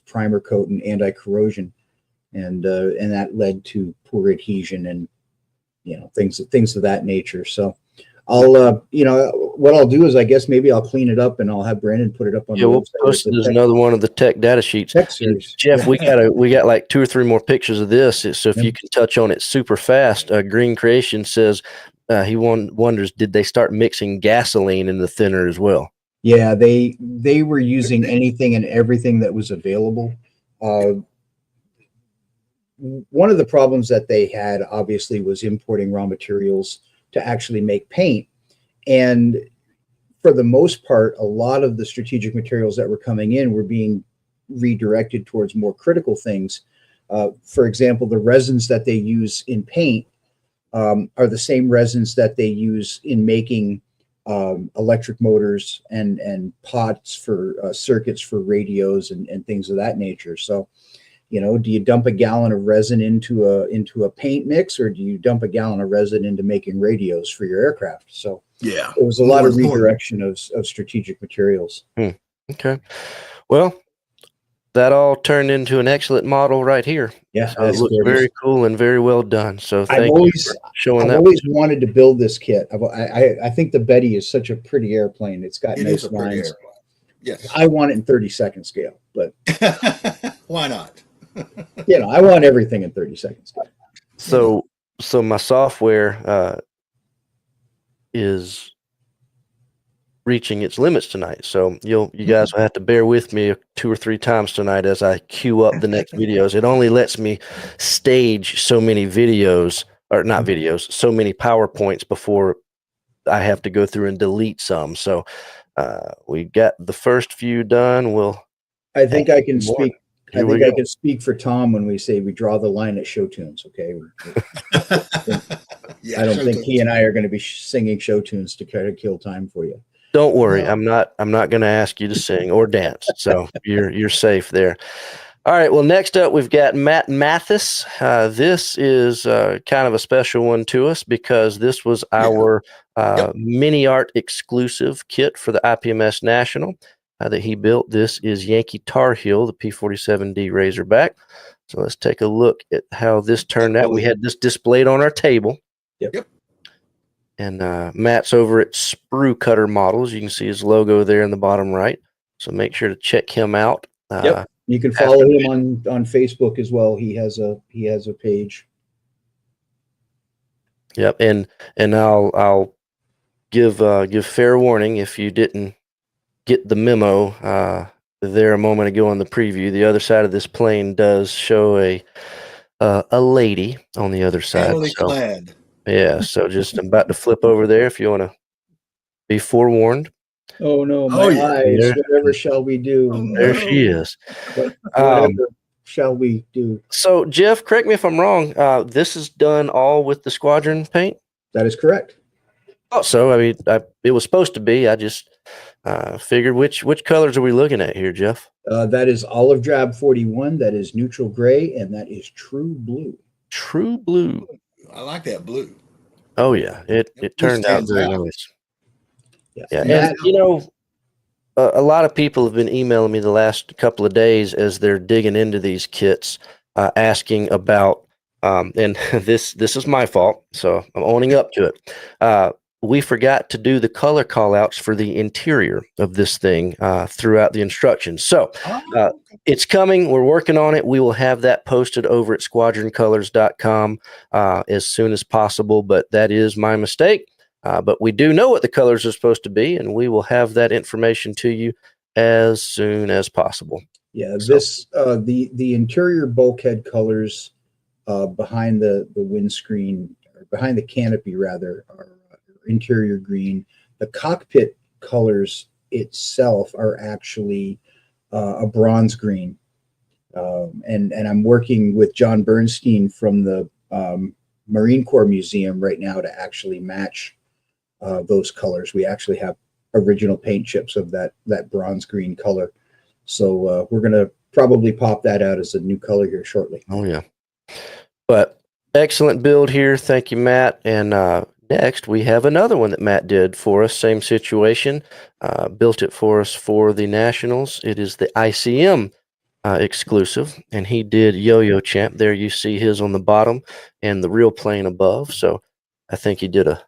primer coat and anti-corrosion, and that led to poor adhesion and things of that nature. So I'll, what I'll do is I guess maybe I'll clean it up and I'll have Brandon put it up on Yeah, the we'll website post as it a as another one of the tech data sheets. tech And series. Jeff, Yeah. we got like 2 or 3 more pictures of this. So if Yep. you can touch on it super fast, Green Creation says he wonders, did they start mixing gasoline in the thinner as well? Yeah, they were using anything and everything that was available. One of the problems that they had obviously was importing raw materials to actually make paint. And for the most part, a lot of the strategic materials that were coming in were being redirected towards more critical things. For example, the resins that they use in paint are the same resins that they use in making electric motors and pots for circuits for radios and things of that nature. So, do you dump a gallon of resin into a paint mix, or do you dump a gallon of resin into making radios for your aircraft? So yeah, it was a lot of redirection of strategic materials. Okay. Well, that all turned into an excellent model right here. Yeah, so it looks very cool and very well done. So I've thank you for showing that. I've always wanted to build this kit. I think the Betty is such a pretty airplane. It's got nice lines. Yes, I want it in 30-second scale, but why not? I want everything in 30-second scale. So my software is reaching its limits tonight. So you guys will have to bear with me 2 or 3 times tonight as I queue up the next videos. It only lets me stage so many videos, or not videos, so many PowerPoints before I have to go through and delete some. So we got the first few done. I think I can speak. Here I think I can speak for Tom when we say we draw the line at show tunes. Okay. Yeah, I don't think he and I are going to be singing show tunes to try to kill time for you. Don't worry, I'm not going to ask you to sing or dance, so you're safe there. All right, well, next up we've got Matt Mathis. This is kind of a special one to us because this was our mini art exclusive kit for the IPMS National that he built. This is Yankee Tar Heel, the P-47D Razorback. So let's take a look at how this turned out. We had this displayed on our table. Yep. And Matt's over at Sprue Cutter Models. You can see his logo there in the bottom right. So make sure to check him out. Yep. You can follow him on Facebook as well. He has a page. Yep. And I'll give fair warning if you didn't get the memo there a moment ago on the preview. The other side of this plane does show a lady on the other side. Clad. Yeah, so just I'm about to flip over there if you want to be forewarned. Oh no, my eyes! Whatever shall we do? Oh, there she is. Whatever shall we do? So Jeff, correct me if I'm wrong. This is done all with the Squadron paint. That is correct. Oh, so I mean, it was supposed to be. I just figured which colors are we looking at here, Jeff? That is olive drab 41. That is neutral gray, and that is true blue. True blue. I like that blue. Oh yeah, it turned out very nice. Yeah, Matt, and a lot of people have been emailing me the last couple of days as they're digging into these kits, asking about. And this is my fault, so I'm owning up to it. We forgot to do the color callouts for the interior of this thing throughout the instructions. So it's coming. We're working on it. We will have that posted over at squadroncolors.com as soon as possible, but that is my mistake. But we do know what the colors are supposed to be, and we will have that information to you as soon as possible. Yeah, the interior bulkhead colors behind the windscreen, or behind the canopy rather, are interior green. The cockpit colors itself are actually a bronze green. And I'm working with John Bernstein from the Marine Corps Museum right now to actually match those colors. We actually have original paint chips of that bronze green color. So we're going to probably pop that out as a new color here shortly. Oh, yeah. But excellent build here. Thank you, Matt. And next, we have another one that Matt did for us. Same situation. Built it for us for the Nationals. It is the ICM exclusive, and he did Yo-Yo Champ. There you see his on the bottom and the real plane above. So I think he did a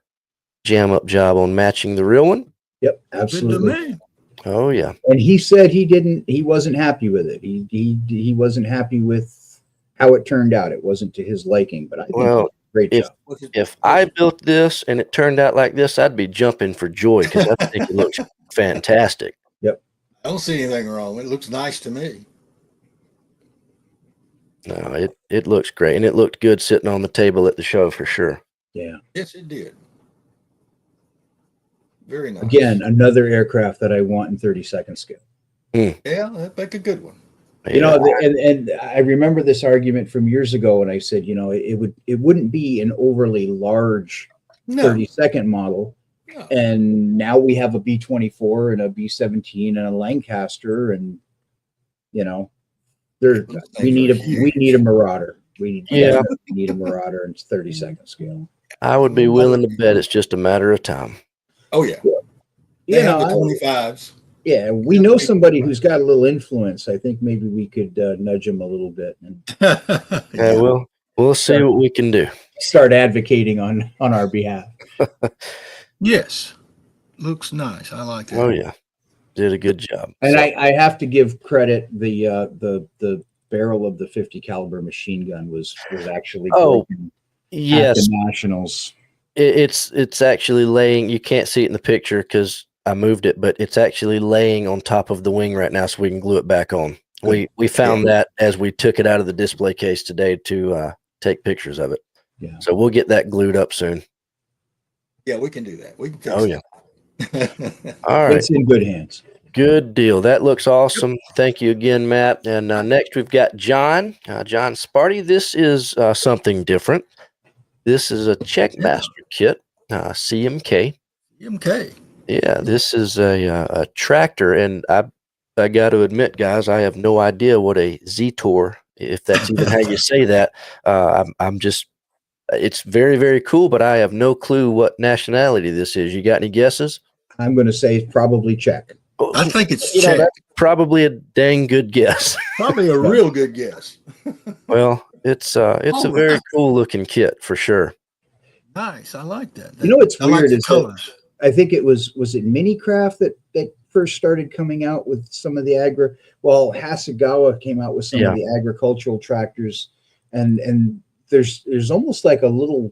jam up job on matching the real one. Yep, Good to absolutely. me. Oh yeah. And he said he wasn't happy with it. He wasn't happy with how it turned out. It wasn't to his liking, but I think he did Well, a great if job. if I built this and it turned out like this, I'd be jumping for joy because I think it looks fantastic. Yep. I don't see anything wrong. It looks nice to me. No, it looks great, and it looked good sitting on the table at the show for sure. Yeah. Yes, it did. Very nice. Again, another aircraft that I want in 32nd scale. Yeah, that'd make a good one. You know, and I remember this argument from years ago when I said, you know, it wouldn't be an overly large 32nd model. No. And now we have a B-24 and a B-17 and a Lancaster, and you know, we need a Marauder. We need a Marauder in 32nd scale. I would be willing to bet it's just a matter of time. Oh yeah. You know, the 25s. Yeah, we know somebody who's got a little influence. I think maybe we could nudge him a little bit and Yeah, we'll see what we can do. Start advocating on our behalf. Yes, looks nice. I like that. Oh yeah, did a good job. And I have to give credit. The barrel of the 50 caliber machine gun was actually yes, at the Nationals. It's actually laying. You can't see it in the picture because I moved it, but it's actually laying on top of the wing right now, so we can glue it back on. We found that as we took it out of the display case today to take pictures of it. Yeah. So we'll get that glued up soon. Yeah, we can do that. We can fix yeah. All right. It's in good hands. Good deal. That looks awesome. Thank you again, Matt. And next we've got John Sparty. This is something different. This is a Checkmaster kit, CMK. CMK. Yeah, this is a tractor, and I got to admit, guys, I have no idea what a Z-Tor, if that's even how you say that. I'm just, it's very, very cool, but I have no clue what nationality this is. You got any guesses? I'm going to say probably Czech. I think it's Czech. That's probably a dang good guess. Probably a real good guess. Well, it's a very cool looking kit for sure. Nice. I like that. You know what's weird is colors. I think it was it Minicraft that first started coming out with some of the Hasegawa came out with some of the agricultural tractors, and there's almost like a little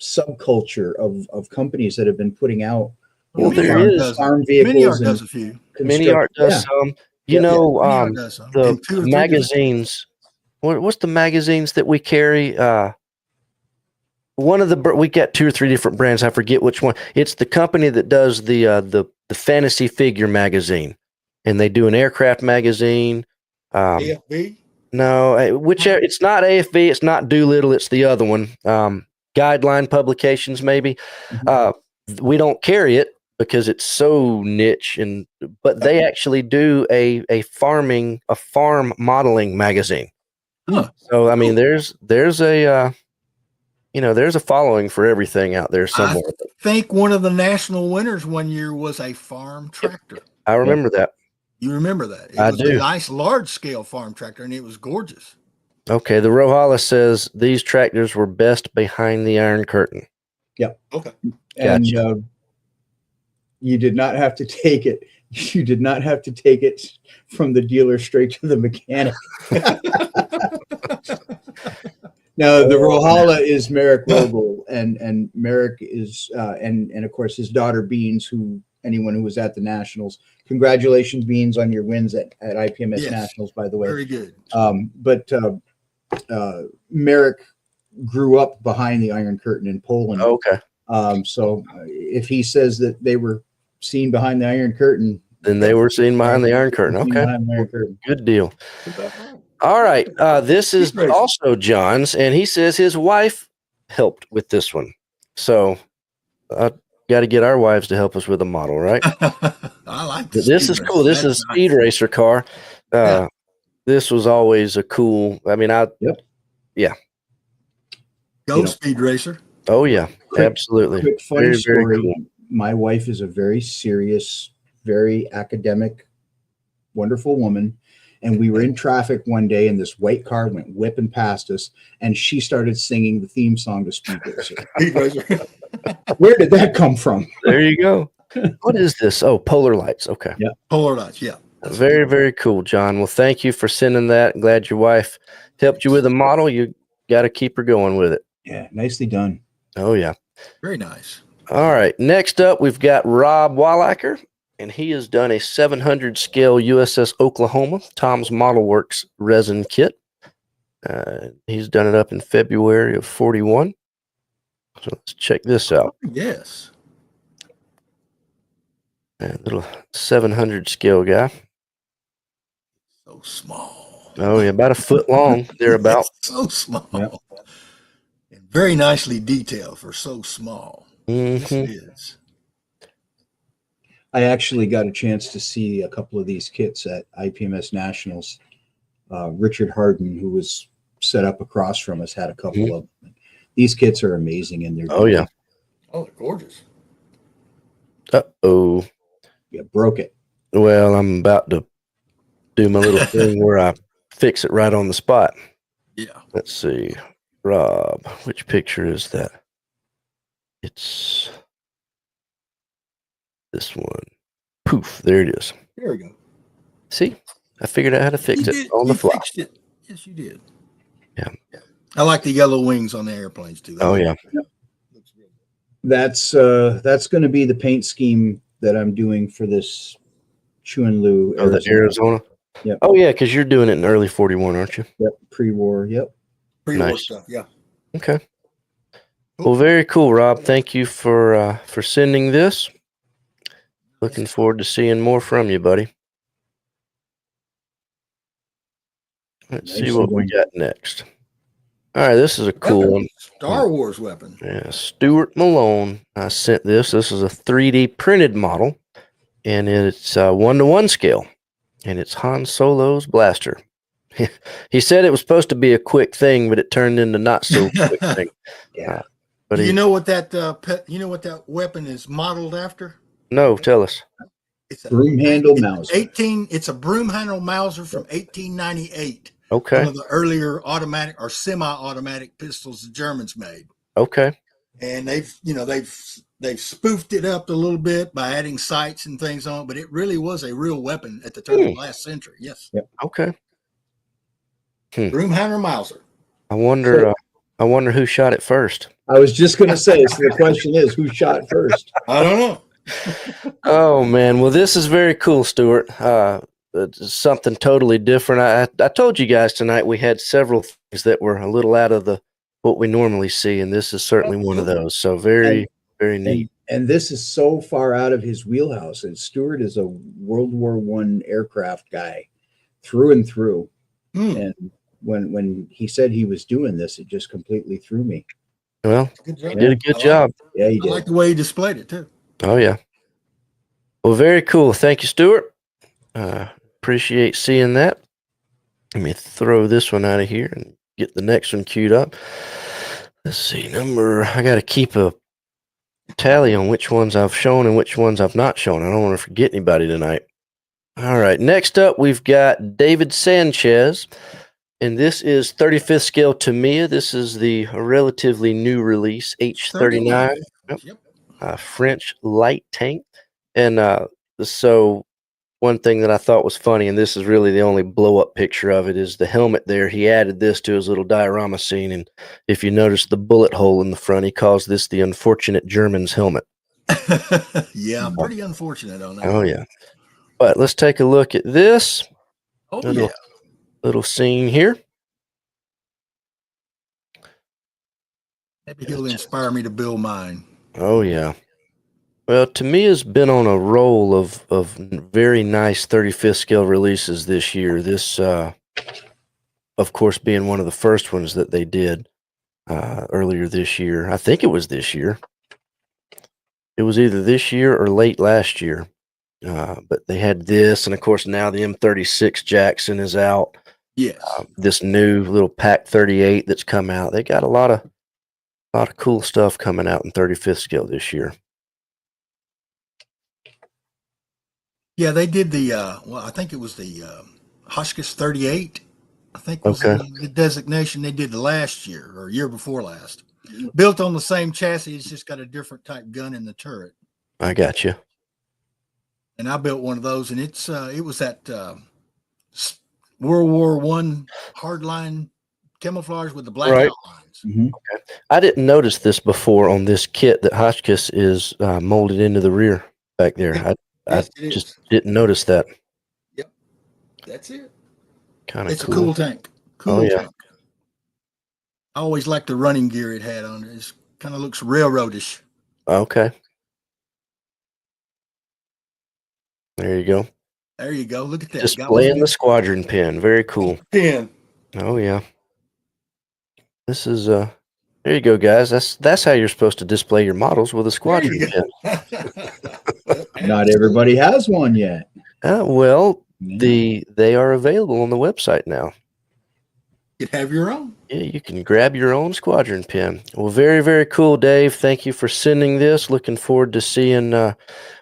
subculture of companies that have been putting out farm vehicles. Mini-Art does a few. Mini-Art does some. You know, the magazines. What's the magazines that we carry? We got 2 or 3 different brands. I forget which one. It's the company that does the fantasy figure magazine, and they do an aircraft magazine. AFV? No, it's not AFV. It's not Doolittle. It's the other one. Guideline Publications, maybe. Mm-hmm. We don't carry it because it's so niche, but they actually do a farm modeling magazine. Huh. So I mean, there's a there's a following for everything out there somewhere. I think one of the national winners one year was a farm tractor. I remember that. You remember that? It was do. a nice large scale farm tractor, and it was gorgeous. Okay, the Rohala says these tractors were best behind the Iron Curtain. Yep. Okay. And you did not have to take it. You did not have to take it from the dealer straight to the mechanic. Now the Rohala is Merrick Rogel, and Merrick is and of course his daughter Beans, who anyone who was at the Nationals. Congratulations, Beans, on your wins at IPMS Nationals, by the way. Very good. But Merrick grew up behind the Iron Curtain in Poland. Okay. So if he says that they were seen behind the Iron Curtain, then they were seen behind the Iron Curtain. Okay. Good deal. All right. This is also John's, and he says his wife helped with this one. So got to get our wives to help us with a model, right? I like this. This is cool. This is a speed racer car. This was always a cool. I mean, Go Speed Racer. Oh yeah, absolutely. Quick funny story. Very cool. My wife is a very serious, very academic, wonderful woman. And we were in traffic one day, and this white car went whipping past us, and she started singing the theme song to Speed Racer. Speed Racer. Where did that come from? There you go. What is this? Oh, polar lights. Okay. Yeah. Polar lights. Yeah. Very, very cool, John. Well, thank you for sending that. I'm glad your wife helped you with the model. You got to keep her going with it. Yeah, nicely done. Oh, yeah. Very nice. All right. Next up, we've got Rob Wallacker, and he has done a 700 scale USS Oklahoma Tom's Model Works resin kit. He's done it up in February of 41. So let's check this out. Yes. A little 700 scale guy. So small. Oh, yeah, about a foot long, thereabout. So small. Yep. And very nicely detailed for so small. Yes, it is. I actually got a chance to see a couple of these kits at IPMS Nationals. Richard Harden, who was set up across from us, had a couple of them. These kits are amazing in their. Oh, yeah. Oh, they're gorgeous. Uh-oh. Yeah, broke it. Well, I'm about to do my little thing where I fix it right on the spot. Yeah. Let's see. Rob, which picture is that? It's this one. Poof, there it is. There we go. See? I figured out how to fix it on the fly. Fixed it. Yes, you did. Yeah. I like the yellow wings on the airplanes too. Oh, yeah. Looks real good. That's going to be the paint scheme that I'm doing for this Chuanlu. Oh, the Arizona? Yep. Oh, yeah, because you're doing it in early 41, aren't you? Yep, pre-war. Yep. Pre-war Nice. stuff. Yeah. Okay. Well, very cool, Rob. Thank you for sending this. Looking forward to seeing more from you, buddy. Let's see what we got next. All right, this is a cool one. Star Wars weapon. Yeah, Stuart Malone. I sent this. This is a 3D printed model, and it's 1-to-1 scale, and it's Han Solo's blaster. He said it was supposed to be a quick thing, but it turned into not so quick thing. Yeah. But You know what that weapon is modeled after? No, tell us. It's a Broom handle Mauser. It's a broom handle Mauser from 1898. Okay. One of the earlier automatic or semi-automatic pistols the Germans made. Okay. And they've spoofed it up a little bit by adding sights and things on it, but it really was a real weapon at the turn of the last century. Yes. Yep. Okay. Broom handle Mauser. I wonder who shot it first. I was just going to say, so the question is, who shot first? I don't know. Oh man, well this is very cool, Stuart. It's something totally different. I told you guys tonight we had several things that were a little out of what we normally see, and this is certainly one of those. So very neat. And this is so far out of his wheelhouse. And Stuart is a World War I aircraft guy through and through. And when he said he was doing this, it just completely threw me. Well, Good job. he did a good job. Yeah, he I did. like the way he displayed it too. Oh yeah. Well, very cool. Thank you, Stuart. Appreciate seeing that. Let me throw this one out of here and get the next one queued up. Let's see, I got to keep a tally on which ones I've shown and which ones I've not shown. I don't want to forget anybody tonight. All right, next up, we've got David Sanchez, and this is 35th scale Tamiya. This is the relatively new release, H39. Yep. French light tank. And so one thing that I thought was funny, and this is really the only blow up picture of it, is the helmet there. He added this to his little diorama scene. And if you notice the bullet hole in the front, he calls this the unfortunate German's helmet. Yeah, pretty unfortunate on that. Oh, yeah. But let's take a look at this. Oh, Little scene here. Maybe he'll inspire me to build mine. Oh, yeah. Well, Tamiya's been on a roll of very nice 35th scale releases this year. This, of course, being one of the first ones that they did earlier this year. I think it was this year. It was either this year or late last year. But they had this, and of course, now the M36 Jackson is out. Yes. This new little Pack 38 that's come out. They got a lot of cool stuff coming out in 35th scale this year. Yeah, they did the I think it was the Hotchkiss 38. I think was Okay. the designation they did last year or year before last. built on the same chassis. It's just got a different type gun in the turret. I got you. And I built one of those, and it was that World War I hardline camouflage with the black outlines. Mm-hmm. Okay. I didn't notice this before on this kit that Hotchkiss is molded into the rear back there. I just didn't notice that. Yep, that's it. Kind of It's a cool tank. Cool tank. I always liked the running gear it had on it. It kind of looks railroadish. Okay. There you go. There you go. Look at that. Displaying the Squadron pin. Very cool. Pin. Oh yeah. This is there you go, guys. That's how you're supposed to display your models, with a Squadron pin. Not everybody has one yet. Well, they are available on the website now. You can have your own. Yeah, you can grab your own Squadron pin. Well, very, very cool, Dave. Thank you for sending this. Looking forward to seeing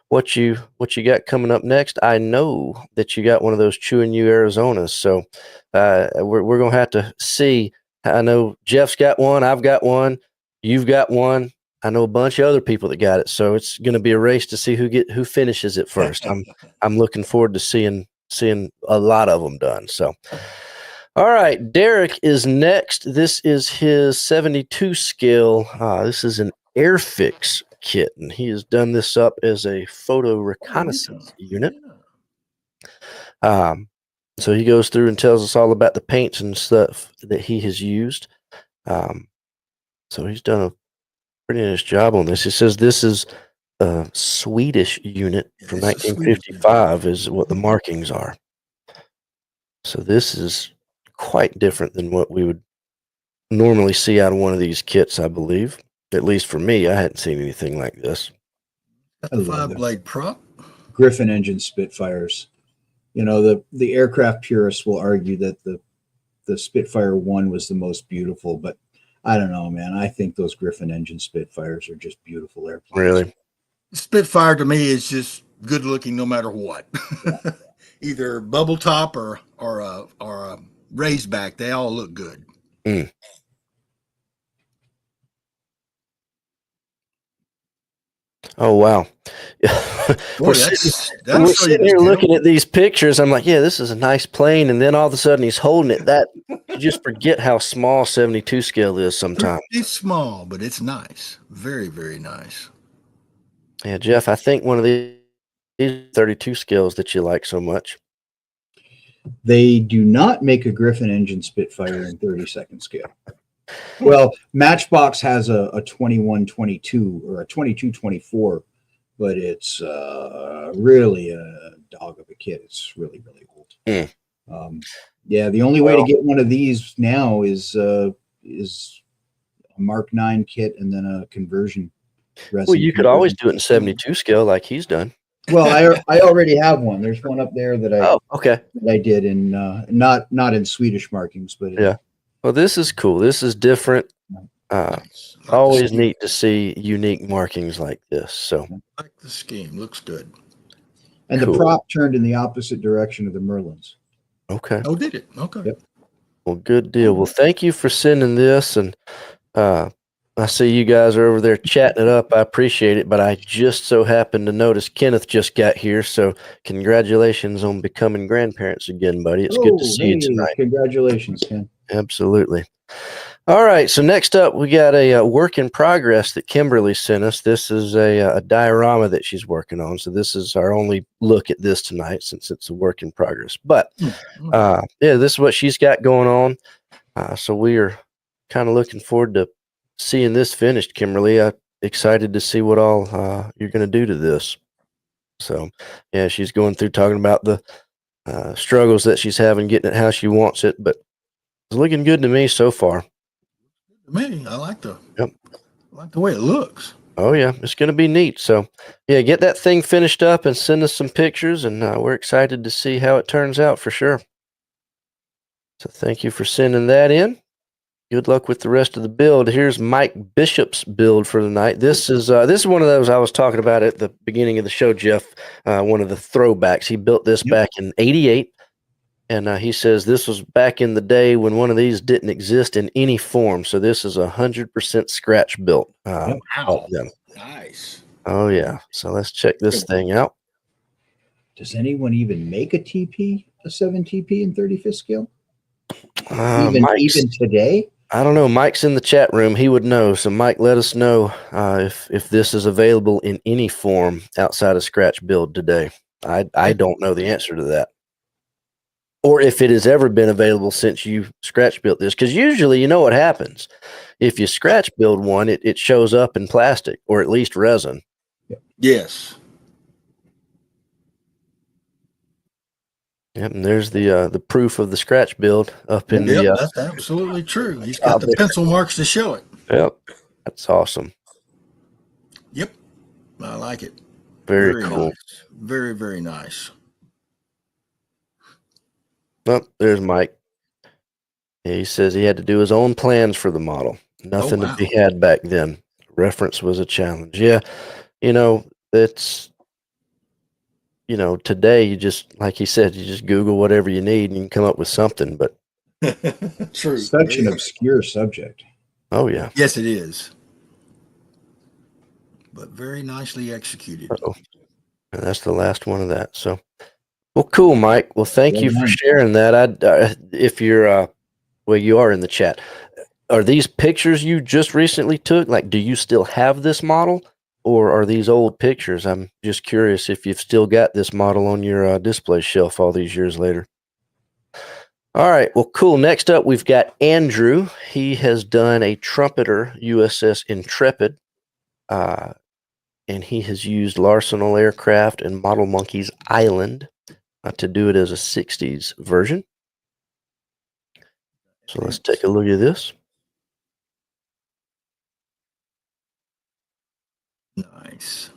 what you got coming up next. I know that you got one of those Chewing You Arizonas, so we're gonna have to see. I know Jeff's got one. I've got one. You've got one. I know a bunch of other people that got it, so it's going to be a race to see who finishes it first. I'm looking forward to seeing a lot of them done. So, all right, Derek is next. This is his 72 scale. This is an Airfix kit, and he has done this up as a photo reconnaissance unit. So he goes through and tells us all about the paints and stuff that he has used. So he's done a pretty nice job on this. He says this is a Swedish unit from 1955 is what the markings are. So this is quite different than what we would normally see out of one of these kits, I believe. At least for me, I hadn't seen anything like this. Got the 5-blade prop. Griffin engine Spitfires. You know, the aircraft purists will argue that the Spitfire 1 was the most beautiful, but I don't know, man. I think those Griffin engine Spitfires are just beautiful airplanes. Really? Spitfire to me is just good looking no matter what. Either bubble top or a raised back. They all look good. Mm. Oh, wow. Boy, we're sitting here looking at these pictures. I'm like, yeah, this is a nice plane. And then all of a sudden he's holding it. You just forget how small 72 scale is sometimes. It's small, but it's nice. Very, very nice. Yeah, Jeff, I think one of these 32 scales that you like so much. They do not make a Griffin engine Spitfire in 32nd scale. Well, Matchbox has a 2122 or a 2224, but it's really a dog of a kit. It's really, really old. Mm. Yeah, the only way to get one of these now is a Mark 9 kit and then a conversion. Well, you could always do it in 72 scale like he's done. Well, I already have one. There's one up there that I did in not in Swedish markings, but yeah. Well, this is cool. This is different. Always neat to see unique markings like this. So, I like the scheme. Looks good. And the prop turned in the opposite direction of the Merlins. Okay. Oh, did it? Okay. Yep. Well, good deal. Well, thank you for sending this, and I see you guys are over there chatting it up. I appreciate it, but I just so happened to notice Kenneth just got here, so congratulations on becoming grandparents again, buddy. It's good to see you tonight. Congratulations, Ken. Absolutely. All right, so next up, we got a work in progress that Kimberly sent us. This is a diorama that she's working on, so this is our only look at this tonight since it's a work in progress. But, yeah, this is what she's got going on, so we are kind of looking forward to seeing this finished, Kimberly. I'm excited to see what all you're going to do to this. So, yeah, she's going through talking about the struggles that she's having getting it how she wants it, but it's looking good to me so far. Me, I like the way it looks. Oh yeah, it's going to be neat. So, yeah, get that thing finished up and send us some pictures, and we're excited to see how it turns out for sure. So, thank you for sending that in. Good luck with the rest of the build. Here's Mike Bishop's build for the night. This is one of those I was talking about at the beginning of the show, Jeff. One of the throwbacks. He built this back in '88. And he says this was back in the day when one of these didn't exist in any form. So this is 100% scratch built. Yep. Wow. Them. Nice. Oh yeah. So let's check this thing out. Does anyone even make a TP, a 7 TP in 35th scale? Even today? I don't know. Mike's in the chat room. He would know. So Mike, let us know if this is available in any form outside of scratch build today. I don't know the answer to that. Or if it has ever been available since you scratch built this. Because usually you know what happens. If you scratch build one, it shows up in plastic or at least resin. Yes. Yep, and there's the proof of the scratch build up in the. That's absolutely true. He's got the pencil marks to show it. Yep, that's awesome. Yep, I like it. Very cool. Nice. Very, very nice. Oh, there's Mike. He says he had to do his own plans for the model. Nothing to be had back then. Reference was a challenge. Yeah, it's. Today you just, like he said, you just Google whatever you need and you can come up with something. But true, such an obscure subject. Oh yeah, yes, it is. But very nicely executed. And that's the last one of that. So, well, cool, Mike. Well, thank you for sharing that. If you're, you are in the chat. Are these pictures you just recently took? Like, do you still have this model? Or are these old pictures? I'm just curious if you've still got this model on your display shelf all these years later. All right. Well, cool. Next up, we've got Andrew. He has done a trumpeter USS Intrepid, and he has used Larsenal Aircraft and Model Monkeys Island to do it as a 60s version. So let's take a look at this. Nice.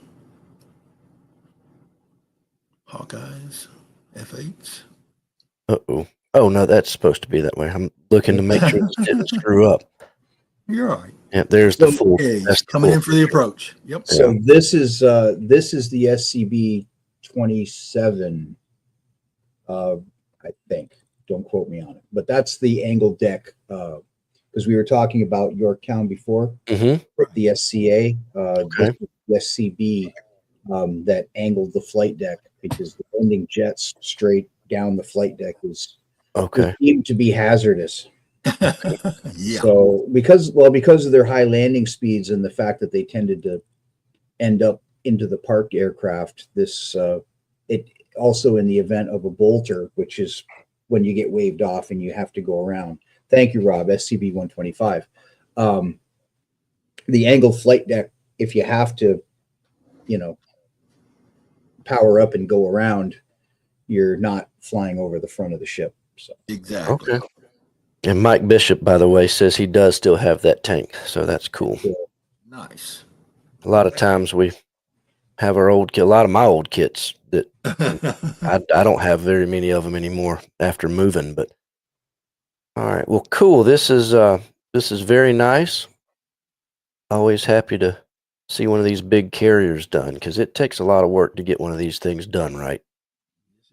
Hawkeyes, F8s. Uh-oh. Oh, no, that's supposed to be that way. I'm looking to make sure this didn't screw up. You're right. Yeah, there's the full. That's coming in for the approach. Yep. So this is the SCB 27, I think. Don't quote me on it, but that's the angled deck. Because we were talking about Yorktown before, the SCA, the SCB that angled the flight deck because the landing jets straight down the flight deck was deemed to be hazardous. Yeah. So because of their high landing speeds and the fact that they tended to end up into the parked aircraft, this it also in the event of a bolter, which is when you get waved off and you have to go around. Thank you, Rob. SCB 125. The angled flight deck, if you have to, power up and go around, you're not flying over the front of the ship. So exactly. Okay. And Mike Bishop, by the way, says he does still have that tank, so that's cool. Nice. A lot of times we have a lot of my old kits that I don't have very many of them anymore after moving. But all right, well, cool. This is very nice. Always happy to see one of these big carriers done because it takes a lot of work to get one of these things done right.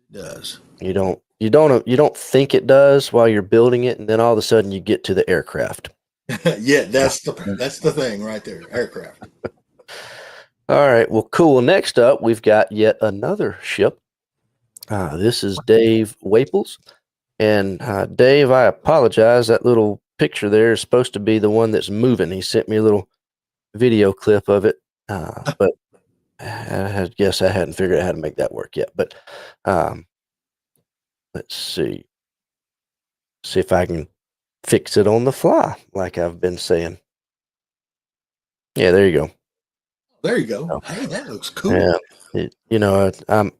It does. You don't think it does while you're building it, and then all of a sudden you get to the aircraft. Yeah, that's the thing right there, aircraft. All right, well, cool. Next up, we've got yet another ship. This is Dave Waples, and Dave, I apologize. That little picture there is supposed to be the one that's moving. He sent me a little video clip of it, but I guess I hadn't figured out how to make that work yet. But let's see if I can fix it on the fly, like I've been saying. Yeah, there you go. There you go. Hey, that looks cool. Yeah,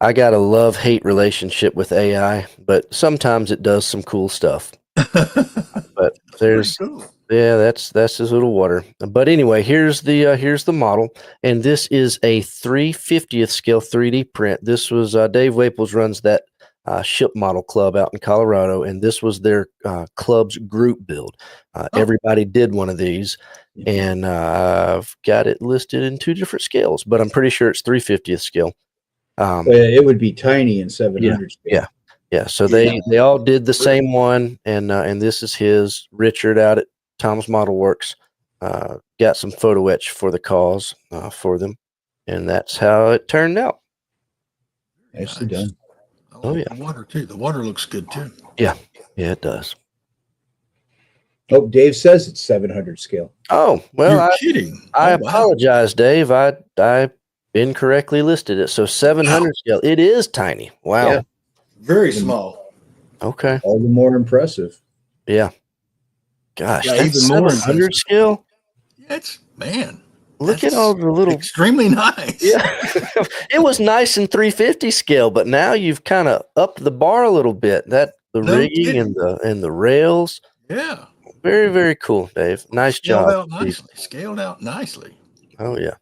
I got a love-hate relationship with AI, but sometimes it does some cool stuff. But there's cool. Yeah, that's his little water. But anyway, here's the model, and this is a 3/50th scale 3D print. This was Dave Waples runs that ship model club out in Colorado, and this was their club's group build. Everybody did one of these, and I've got it listed in 2 different scales, but I'm pretty sure it's 3/50th scale. It would be tiny in 700 scale. Yeah. Yeah, so they all did the same one, and this is his. Richard out at Tom's Model Works got some photo etch for the cause for them, and that's how it turned out. Nicely done. I Oh, like yeah. the water too. The water looks good too. Yeah, it does. Oh, Dave says it's 700 scale. Oh, well, You're kidding. I Oh, wow. apologize, Dave. I incorrectly listed it. So 700 scale. It is tiny. Wow. Yeah. Very small. Okay. All the more impressive. Yeah. Gosh, Yeah, that's even more 700 impressive. scale. It's man. Look at that's all the little. extremely nice. Yeah, it was nice in 350 scale, but now you've kind of upped the bar a little bit. The No rigging kidding. and the rails. Yeah. Very, very cool, Dave. Nice Scaled job. out nicely. Scaled out nicely. Oh yeah.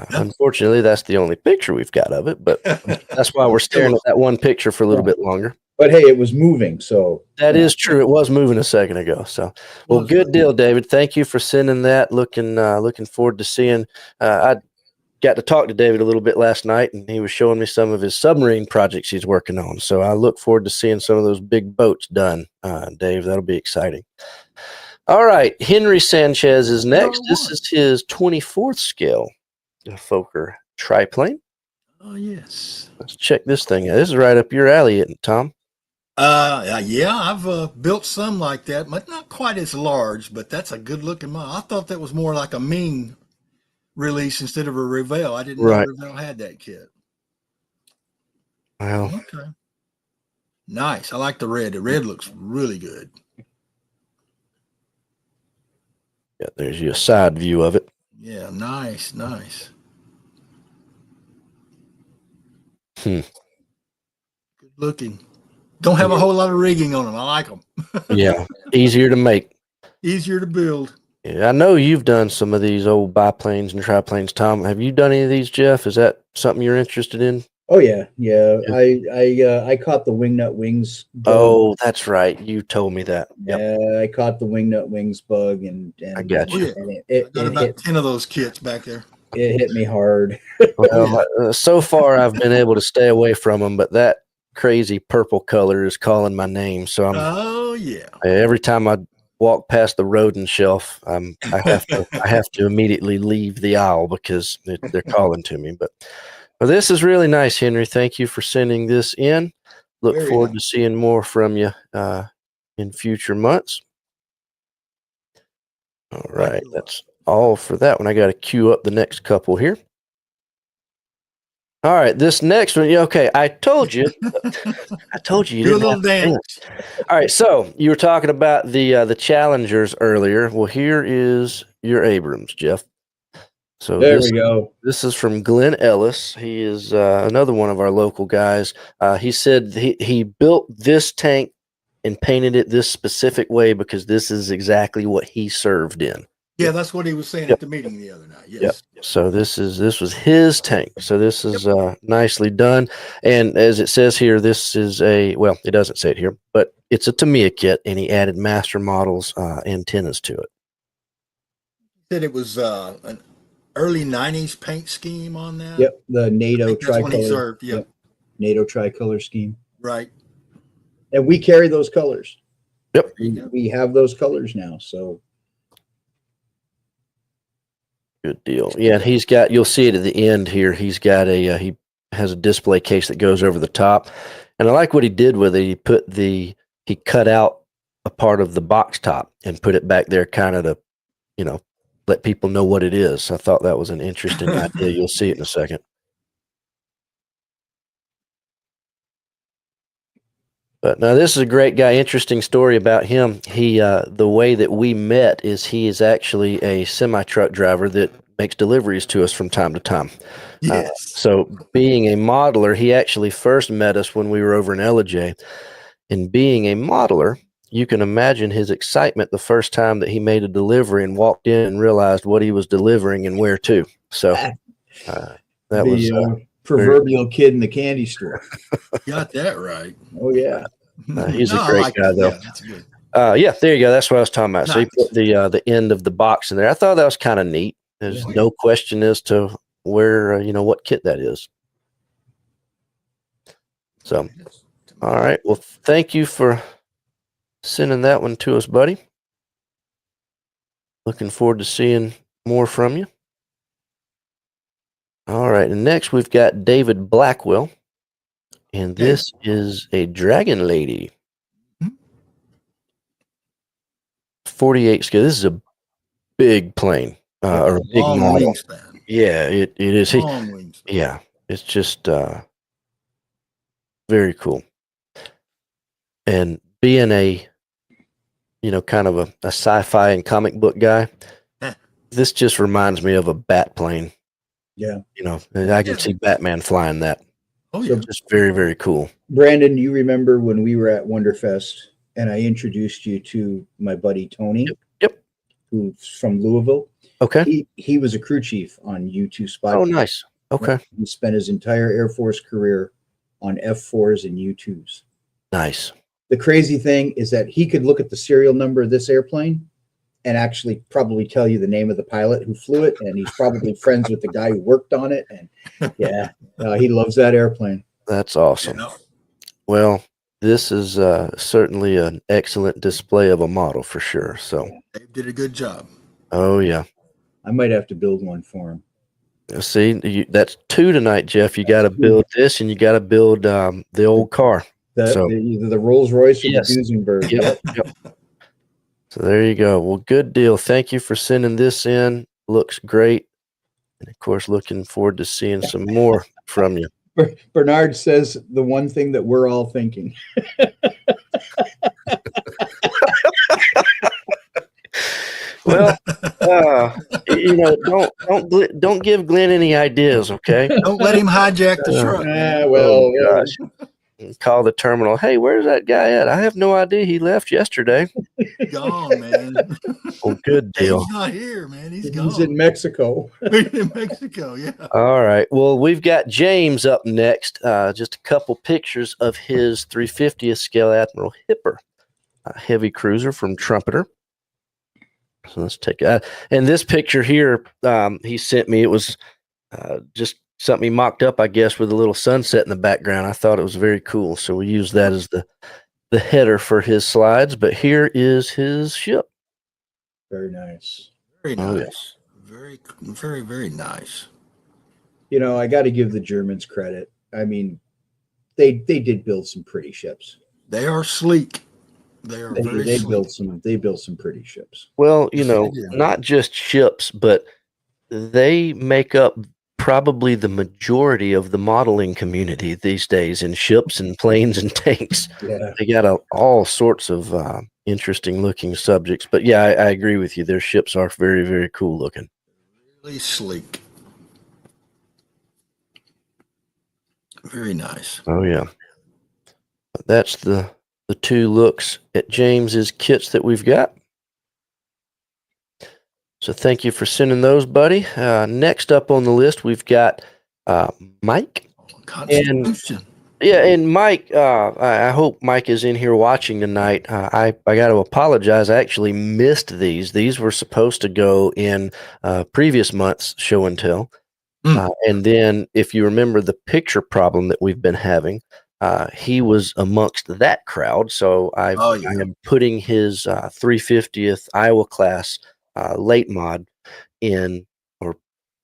Unfortunately, that's the only picture we've got of it, but that's why we're staring at that one picture for a little bit longer. But hey, it was moving, so That is true. It was moving a second ago. So, well, good deal, David. Thank you for sending that. Looking forward to seeing. I got to talk to David a little bit last night, and he was showing me some of his submarine projects he's working on. So I look forward to seeing some of those big boats done, Dave. That'll be exciting. All right, Henry Sanchez is next. This is his 24th scale Fokker triplane. Oh yes. Let's check this thing out. This is right up your alley, isn't it, Tom? Yeah, I've built some like that, but not quite as large. But that's a good looking model. I thought that was more like a Ming release instead of a Revell. I didn't know Revell had that kit. Well, okay, nice. I like the red. The red looks really good. Yeah, there's your side view of it. Yeah, nice. Good looking. Don't have a whole lot of rigging on them. I like them. Yeah, easier to make. Easier to build. Yeah, I know you've done some of these old biplanes and triplanes, Tom. Have you done any of these, Jeff? Is that something you're interested in? Oh yeah. I caught the wingnut wings bug. Oh, that's right. You told me that. Yep. Yeah, I caught the wingnut wings bug, and I got you. And I got about 10 of those kits back there. It hit me hard. Well, so far I've been able to stay away from them, but that crazy purple color is calling my name. So every time I walk past the rodent shelf, I have to immediately leave the aisle because they're calling to me. But this is really nice, Henry. Thank you for sending this in. Look forward to seeing more from you in future months. All right, that's all for that one. I got to queue up the next couple here. All right, this next one. Okay, I told you. I told you. Do a little dance. All right, so you were talking about the Challengers earlier. Well, here is your Abrams, Jeff. So there we go. This is from Glenn Ellis. He is another one of our local guys. He said he built this tank and painted it this specific way because this is exactly what he served in. Yeah, that's what he was saying at the meeting the other night. Yes. Yep. So this was his tank. So this is nicely done. And as it says here, this is it doesn't say it here, but it's a Tamiya kit, and he added master models antennas to it. He said it was an early 90s paint scheme on that. Yep, the NATO tricolor. Yep. NATO tricolor scheme. Right. And we carry those colors. Yep. We have those colors now, so good deal. Yeah, and you'll see it at the end here. He's got he has a display case that goes over the top. And I like what he did with it. He cut out a part of the box top and put it back there kind of to, let people know what it is. I thought that was an interesting idea. You'll see it in a second. But now this is a great guy. Interesting story about him. He, the way that we met is he is actually a semi-truck driver that makes deliveries to us from time to time. Yes. So being a modeler, he actually first met us when we were over in Ellijay. And being a modeler, you can imagine his excitement the first time that he made a delivery and walked in and realized what he was delivering and where to. So that was proverbial kid in the candy store. Got that right. Oh yeah. He's a great guy, though. Yeah, that's good. There you go. That's what I was talking about. Nice. So he put the end of the box in there. I thought that was kind of neat. There's no question as to where what kit that is. So, all right. Well, thank you for sending that one to us, buddy. Looking forward to seeing more from you. All right. And next we've got David Blackwell. And this is a Dragon Lady. 48 scale. This is a big plane. Or a big long model. wingspan. Yeah, it is. Long wingspan. Yeah. It's just very cool. And being a, kind of a sci-fi and comic book guy, this just reminds me of a bat plane. Yeah. I can see Batman flying that. Oh, yeah. Just very, very cool. Brandon, you remember when we were at Wonderfest and I introduced you to my buddy Tony? Yep. Who's from Louisville. Okay. He was a crew chief on U-2 Spy. Oh, nice. Okay. He spent his entire Air Force career on F-4s and U-2s. Nice. The crazy thing is that he could look at the serial number of this airplane and actually probably tell you the name of the pilot who flew it, and he's probably friends with the guy who worked on it. And he loves that airplane. That's awesome. Well, this is certainly an excellent display of a model for sure. So they did a good job. Oh yeah, I might have to build one for him. See, that's 2 tonight, Jeff. You got to build this, and you got to build the old car. The Rolls Royce or Yes. the Duesenberg. Yep. So there you go. Well, good deal. Thank you for sending this in. Looks great. And of course, looking forward to seeing some more from you. Bernard says the one thing that we're all thinking. Well, don't give Glenn any ideas, okay? Don't let him hijack the truck. Gosh. Call the terminal. Hey, where's that guy at? I have no idea. He left yesterday. Gone, man. Well, good deal. He's not here, man. He's gone. He's in Mexico. In Mexico, yeah. All right. Well, we've got James up next. Just a couple pictures of his 350th scale Admiral Hipper, a heavy cruiser from Trumpeter. So let's take that. And this picture here, he sent me. It was just something he mocked up, I guess, with a little sunset in the background. I thought it was very cool. So we use that as the header for his slides. But here is his ship. Very nice. Very nice. Oh, yes. Very, very, very nice. I got to give the Germans credit. I mean, they did build some pretty ships. They are sleek. They built some pretty ships. Well, not just ships, but they make up probably the majority of the modeling community these days in ships and planes and tanks. Yeah. They got all sorts of interesting looking subjects. But yeah, I agree with you. Their ships are very, very cool looking. Really sleek. Very nice. Oh yeah. That's the 2 looks at James's kits that we've got. So thank you for sending those, buddy. Next up on the list, we've got Mike. And Mike, I hope Mike is in here watching tonight. I got to apologize. I actually missed these. These were supposed to go in previous month's show and tell. And then if you remember the picture problem that we've been having, he was amongst that crowd. So I am putting his 350th Iowa class late mod in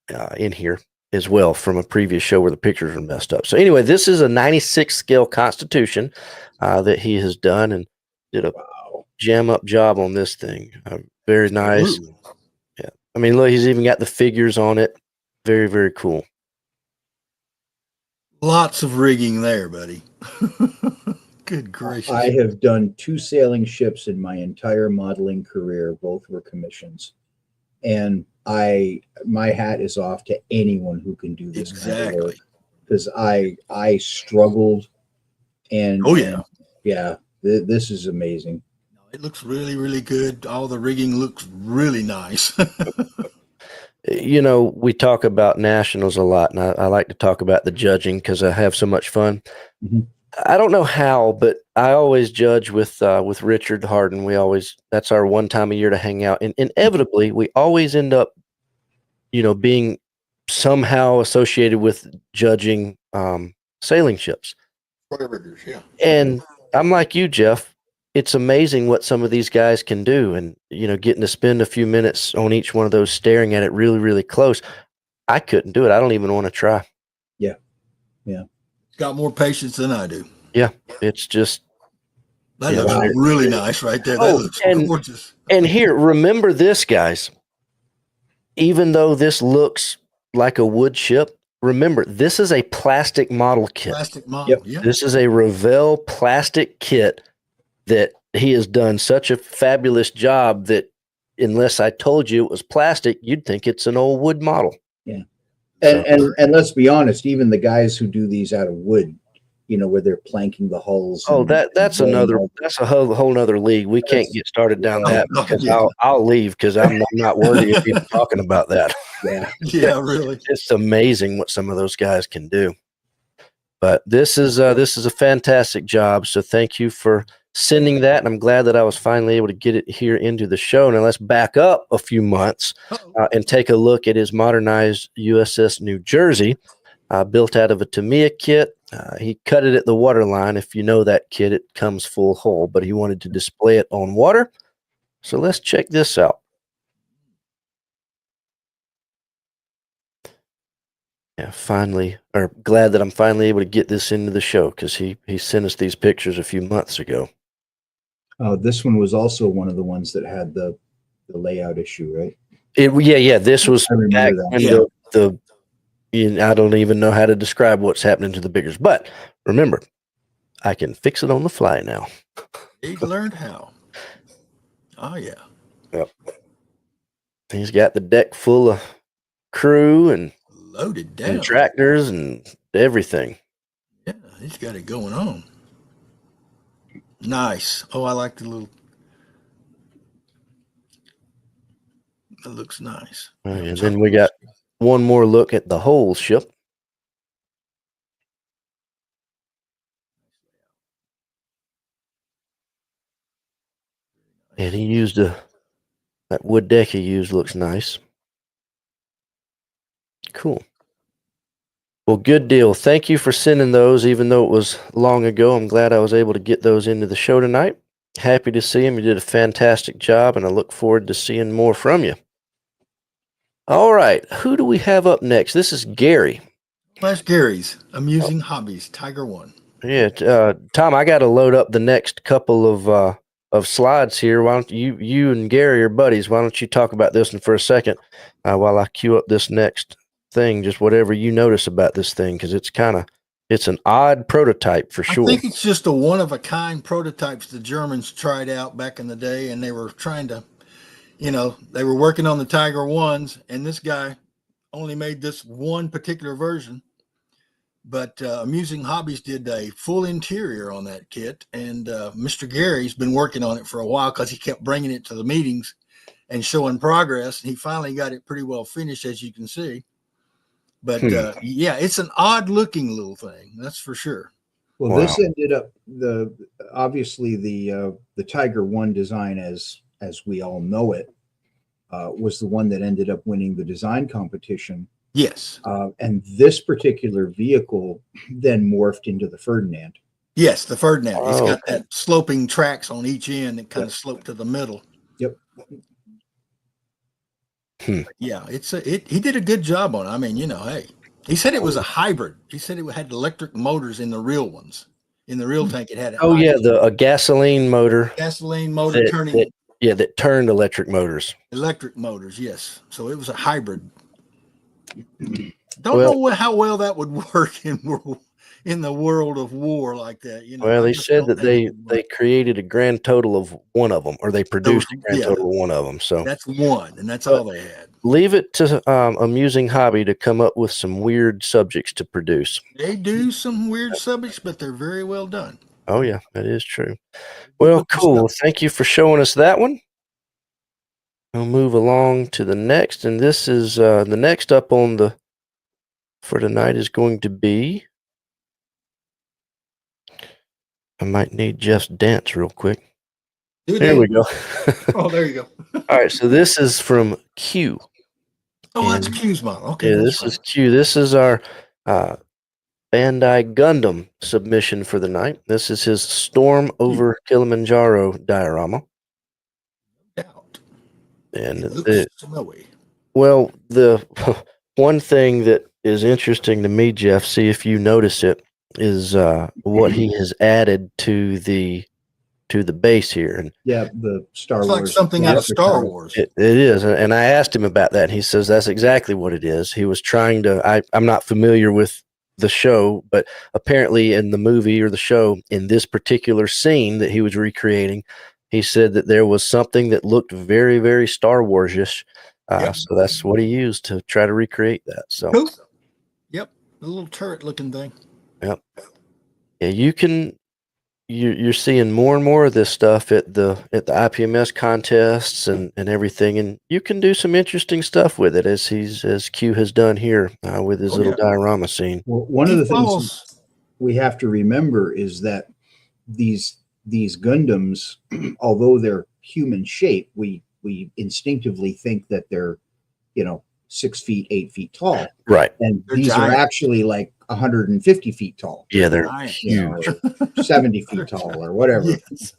here as well from a previous show where the pictures are messed up. So anyway, this is a 96 scale Constitution that he has done and did a jam up job on this thing. Very nice. Ooh. Yeah. I mean, look, he's even got the figures on it. Very, very cool. Lots of rigging there, buddy. Good gracious. I have done 2 sailing ships in my entire modeling career. Both were commissions. And my hat is off to anyone who can do this kind of work. Because I struggled and this is amazing. It looks really, really good. All the rigging looks really nice. We talk about nationals a lot, and I like to talk about the judging because I have so much fun. Mm-hmm. I don't know how, but I always judge with Richard Harden. That's our one time a year to hang out, and inevitably we always end up, being somehow associated with judging sailing ships. Square riggers, yeah. And I'm like you, Jeff. It's amazing what some of these guys can do, and getting to spend a few minutes on each one of those, staring at it really, really close. I couldn't do it. I don't even want to try. Yeah. Got more patience than I do. Yeah, it's just that looks really nice right there. That looks gorgeous. And here, remember this, guys. Even though this looks like a wood ship, remember this is a plastic model kit. Plastic model. Yeah. This is a Revell plastic kit that he has done such a fabulous job that unless I told you it was plastic, you'd think it's an old wood model. Yeah. And let's be honest, even the guys who do these out of wood, where they're planking the hulls. Oh, that's a whole nother league. We can't get started down that because I'll leave because I'm not worthy of even talking about that. Yeah, really. It's amazing what some of those guys can do. But this is a fantastic job. So thank you for sending that, and I'm glad that I was finally able to get it here into the show. Now let's back up a few months and take a look at his modernized USS New Jersey, built out of a Tamiya kit. He cut it at the waterline. If you know that kit, it comes full hull, but he wanted to display it on water. So let's check this out. Yeah, glad that I'm finally able to get this into the show because he sent us these pictures a few months ago. This one was also one of the ones that had the layout issue, right? Yeah. This was back when I don't even know how to describe what's happening to the biggers, but remember, I can fix it on the fly now. He learned how. Oh yeah. Yep. He's got the deck full of crew and loaded down and tractors and everything. Yeah, he's got it going on. Nice. Oh, I like the little. That looks nice. And then we got one more look at the whole ship. And he used that wood deck he used looks nice. Cool. Well, good deal. Thank you for sending those, even though it was long ago. I'm glad I was able to get those into the show tonight. Happy to see him. You did a fantastic job, and I look forward to seeing more from you. All right. Who do we have up next? This is Gary. That's Gary's Amusing Hobbies, Tiger One. Yeah. Tom, I got to load up the next couple of slides here. Why don't you and Gary are buddies? Why don't you talk about this one for a second while I queue up this next thing, just whatever you notice about this thing, because it's an odd prototype for sure. I think it's just a one-of-a-kind prototypes the Germans tried out back in the day, and they were trying to, they were working on the Tiger 1s, and this guy only made this one particular version. But Amusing Hobbies did a full interior on that kit, and Mr. Gary's been working on it for a while because he kept bringing it to the meetings and showing progress, and he finally got it pretty well finished, as you can see. But it's an odd looking little thing, that's for sure. Well, This ended up obviously the Tiger One design as we all know it was the one that ended up winning the design competition. Yes. And this particular vehicle then morphed into the Ferdinand. Yes, the Ferdinand. It's got that sloping tracks on each end that kind of slope to the middle. Yep. Yeah, he did a good job on it. I mean, hey, he said it was a hybrid. He said it had electric motors in the real ones. In the real tank, it had a gasoline motor. Gasoline motor turning. That turned electric motors. Electric motors, yes. So it was a hybrid. Don't know how well that would work in the world of war like that. Well, they said that they created a grand total of one of them, or they produced a grand total of one of them. So that's one, and that's all they had. Leave it to Amusing Hobby to come up with some weird subjects to produce. They do some weird subjects, but they're very well done. Oh yeah, that is true. Well, cool. Thank you for showing us that one. We'll move along to the next, and this is the next up for tonight is going to be. I might need Jeff's dance real quick. There we go. Oh, there you go. All right, so this is from Q. Oh, that's Q's model. Okay. Yeah, this is Q. This is our Bandai Gundam submission for the night. This is his Storm over Kilimanjaro diorama. Out. And It looks snowy. well, the one thing that is interesting to me, Jeff, see if you notice it, is what he has added to the base here. And Yeah, the Star It's Wars. like something out of Star Wars. it is. And I asked him about that, and he says that's exactly what it is. He was trying to, I'm not familiar with the show, but apparently in the movie or the show, in this particular scene that he was recreating, he said that there was something that looked very, very Star Wars-ish. Yep. So that's what he used to try to recreate that. So, Cool. Yep, the little turret-looking thing. yep. Yeah, you're seeing more and more of this stuff at the IPMS contests and everything, and you can do some interesting stuff with it as Q has done here with his little diorama scene. Well, one of the things we have to remember is that these Gundams, although they're human shape, we instinctively think that they're 6 feet, 8 feet tall, Right? and They're these giant. are actually like 150 feet tall. Yeah, they're Giant. or 70 feet tall or whatever. Yes.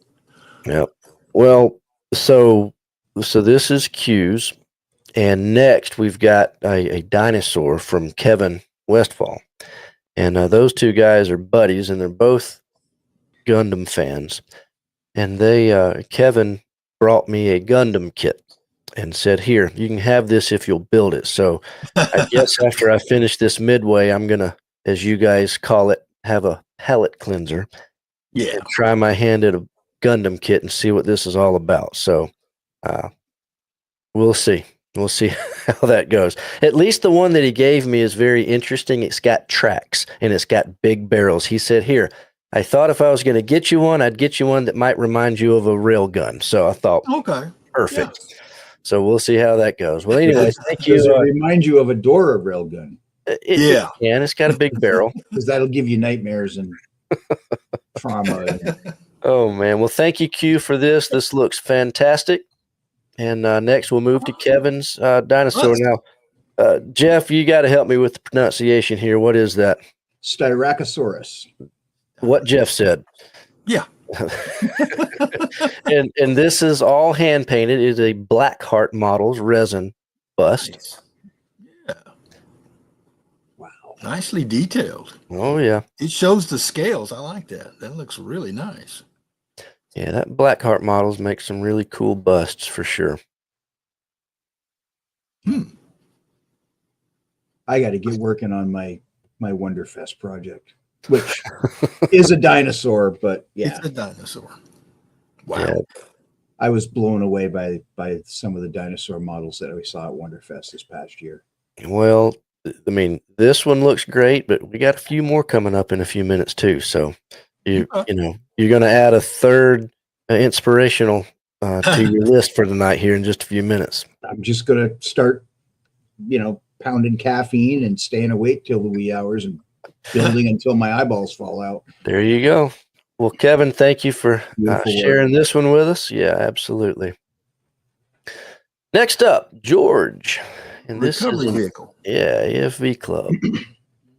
Yep. Well, so this is Q's, and next we've got a dinosaur from Kevin Westfall, and those two guys are buddies, and they're both Gundam fans, and Kevin brought me a Gundam kit and said, "Here, you can have this if you'll build it." So I guess after I finish this midway, I'm gonna, as you guys call it, have a palate cleanser. Yeah. And try my hand at a Gundam kit and see what this is all about. So we'll see. We'll see how that goes. At least the one that he gave me is very interesting. It's got tracks and it's got big barrels. He said, "Here, I thought if I was going to get you one, I'd get you one that might remind you of a rail gun." So I thought, Okay. perfect. Yeah. So we'll see how that goes. Well, anyway, thank you. Does it remind you of a Dora railgun? It can. It's got a big barrel. Because that'll give you nightmares and trauma. Oh, man. Well, thank you, Q, for this. This looks fantastic. And next, we'll move to Kevin's dinosaur. Now, Jeff, you got to help me with the pronunciation here. What is that? Styracosaurus. What Jeff said. Yeah. and this is all hand painted. It is a Blackheart Models resin bust. Nice. Yeah. Wow. Nicely detailed. Oh, yeah. It shows the scales. I like that. That looks really nice. Yeah, that Blackheart Models makes some really cool busts for sure. I got to get working on my Wonderfest project, which is a dinosaur, but yeah. It's a dinosaur. Wow. Yeah. I was blown away by some of the dinosaur models that we saw at Wonderfest this past year. Well, I mean, this one looks great, but we got a few more coming up in a few minutes too. So you're going to add a third inspirational to your list for tonight here in just a few minutes. I'm just going to start, pounding caffeine and staying awake till the wee hours and building until my eyeballs fall out. There you go. Well, Kevin, thank you for sharing this one with us. Yeah, absolutely. Next up, George. And this Recovery is vehicle. Yeah, EFV Club.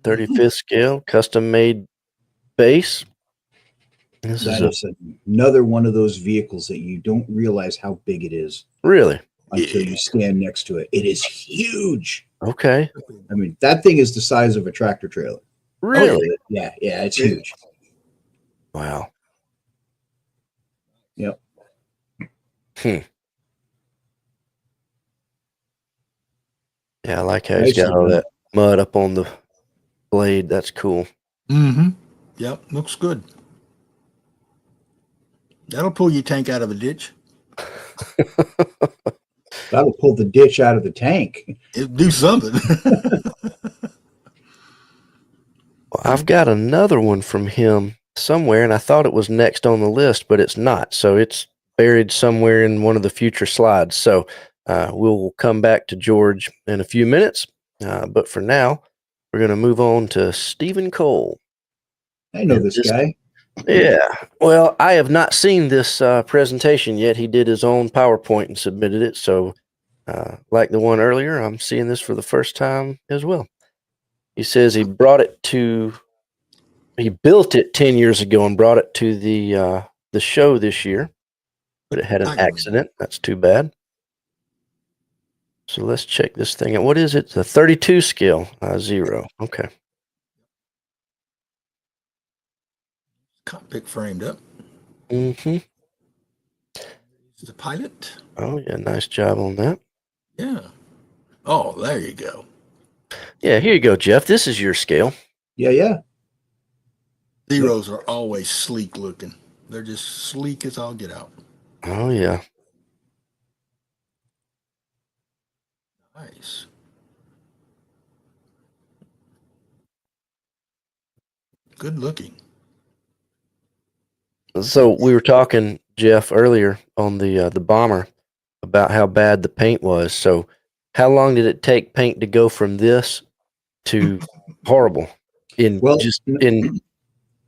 35th scale, custom made base. This is another one of those vehicles that you don't realize how big it is. Really? Until you stand next to it. It is huge. Okay. I mean, that thing is the size of a tractor trailer. Really? Oh, yeah, it's huge. Wow. Yep. Yeah, I like how he's got all that mud up on the blade. That's cool. Mm-hmm. Yep, looks good. That'll pull your tank out of a ditch. That'll pull the ditch out of the tank. It'll do something. Well, I've got another one from him somewhere, and I thought it was next on the list, but it's not. So it's buried somewhere in one of the future slides. So we'll come back to George in a few minutes. But for now, we're going to move on to Stephen Cole. I know this guy. Yeah. Well, I have not seen this presentation yet. He did his own PowerPoint and submitted it. So like the one earlier, I'm seeing this for the first time as well. He says he brought it to He built it 10 years ago and brought it to the show this year, but it had an accident. That's too bad. So let's check this thing out. What is it? The 32 scale, 0. Okay. Cockpit framed up. Mm-hmm. The pilot. Oh, yeah. Nice job on that. Yeah. Oh, there you go. Yeah, here you go, Jeff. This is your scale. Yeah. Zeros are always sleek looking. They're just sleek as all get out. Oh, yeah. Nice. Good looking. So we were talking, Jeff, earlier on the bomber about how bad the paint was. So how long did it take paint to go from this to horrible in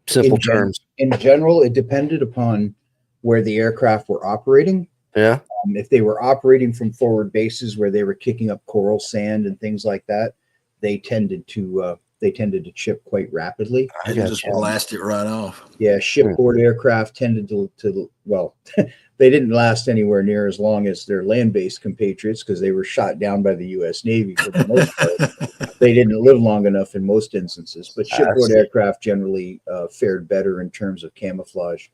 simple terms? In general, it depended upon where the aircraft were operating. Yeah. If they were operating from forward bases where they were kicking up coral sand and things like that, they tended to chip quite rapidly. And just blast it right off. Yeah, shipboard aircraft tended to well, they didn't last anywhere near as long as their land-based compatriots because they were shot down by the U.S. Navy for the most part. They didn't live long enough in most instances, but shipboard aircraft generally fared better in terms of camouflage,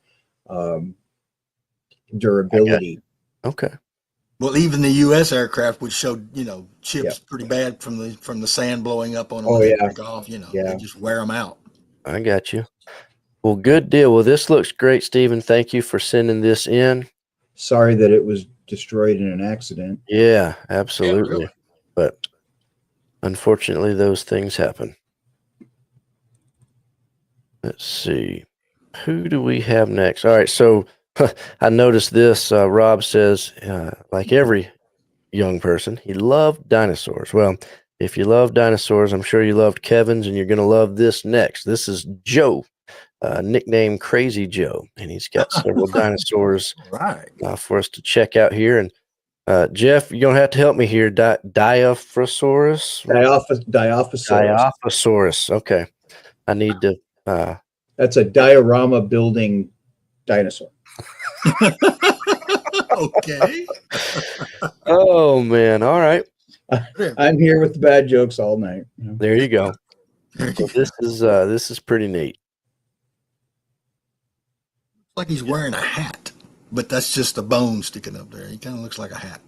durability. Okay. Well, even the U.S. aircraft would show, chips pretty bad from the sand blowing up on them. They take off, they just wear them out. I got you. Well, good deal. Well, this looks great, Stephen. Thank you for sending this in. Sorry that it was destroyed in an accident. Yeah, absolutely. Yeah, really. But unfortunately, those things happen. Let's see. Who do we have next? All right. So I noticed this. Rob says, like every young person, he loved dinosaurs. Well, if you love dinosaurs, I'm sure you loved Kevin's, and you're going to love this next. This is Joe, nicknamed Crazy Joe, and he's got several dinosaurs for us to check out here. And Jeff, you're going to have to help me here. Diophosaurus? Diophosaurus. Okay. I need to. That's a diorama building dinosaur. Okay. Oh, man. All right. I'm here with the bad jokes all night. There you go. So this is pretty neat. Like he's wearing a hat, but that's just a bone sticking up there. He kind of looks like a hat.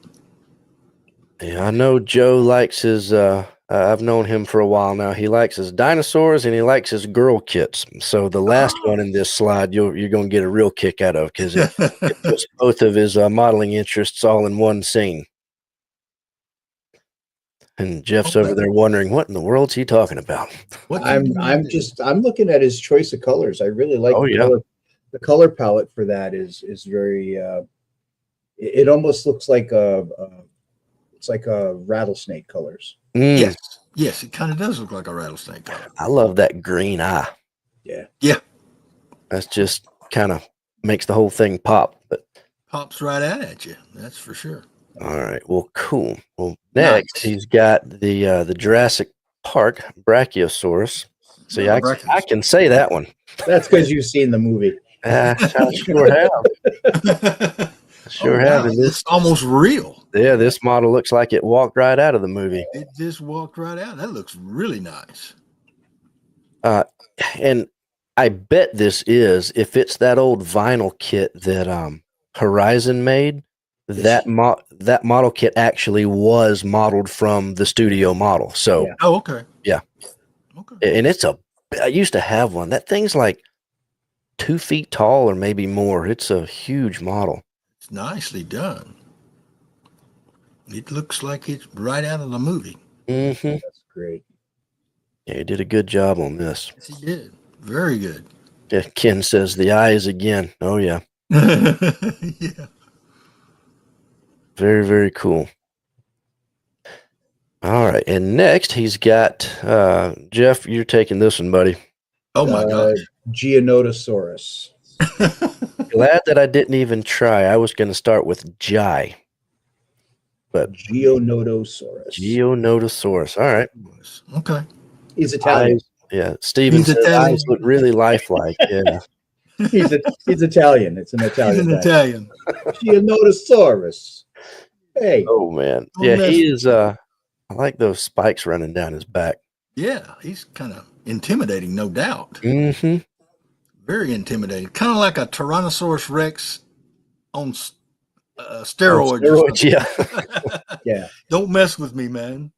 Yeah, I know Joe likes his. I've known him for a while now. He likes his dinosaurs and he likes his girl kits. So the last one in this slide, you're going to get a real kick out of because it puts both of his modeling interests all in one scene. And Jeff's over there wondering what in the world's he talking about. I'm looking at his choice of colors. I really like the color palette for that is very. It almost looks like it's like a rattlesnake colors. Mm. Yes, it kind of does look like a rattlesnake color. I love that green eye. Yeah. That's just kind of makes the whole thing pop. But pops right out at you. That's for sure. All right. Well, cool. Well, next he's got the Jurassic Park Brachiosaurus. See, I can say that one. That's because you've seen the movie. I sure have. Sure have. It's almost real. Yeah, this model looks like it walked right out of the movie. It just walked right out. That looks really nice. And I bet this is, if it's that old vinyl kit that Horizon made, that model kit actually was modeled from the studio model. So, okay. Yeah. Okay. And I used to have one. That thing's like 2 feet tall or maybe more. It's a huge model. It's nicely done. It looks like it's right out of the movie. Mm-hmm. That's great. Yeah, he did a good job on this. Yes, he did. Very good. Yeah, Ken says the eyes again. Oh, yeah. Yeah. Very, very cool. All right. And next he's got, Jeff, you're taking this one, buddy. Oh, my gosh. Geonotosaurus. Glad that I didn't even try. I was going to start with Jai. But Geonotosaurus. Geonotosaurus. All right. Okay. He's Italian. Yeah, Steven He's says Italian. eyes look really lifelike. Yeah. He's Italian. It's an He's Italian an guy. Italian. Tyrannosaurus. Hey, Oh man. Don't Yeah, mess he with is. I like those spikes running down his back. Yeah, he's kind of intimidating, no doubt. Mm-hmm. Very intimidating. Kind of like a Tyrannosaurus Rex on Steroids. steroids or something. Yeah. yeah. Don't mess with me, man.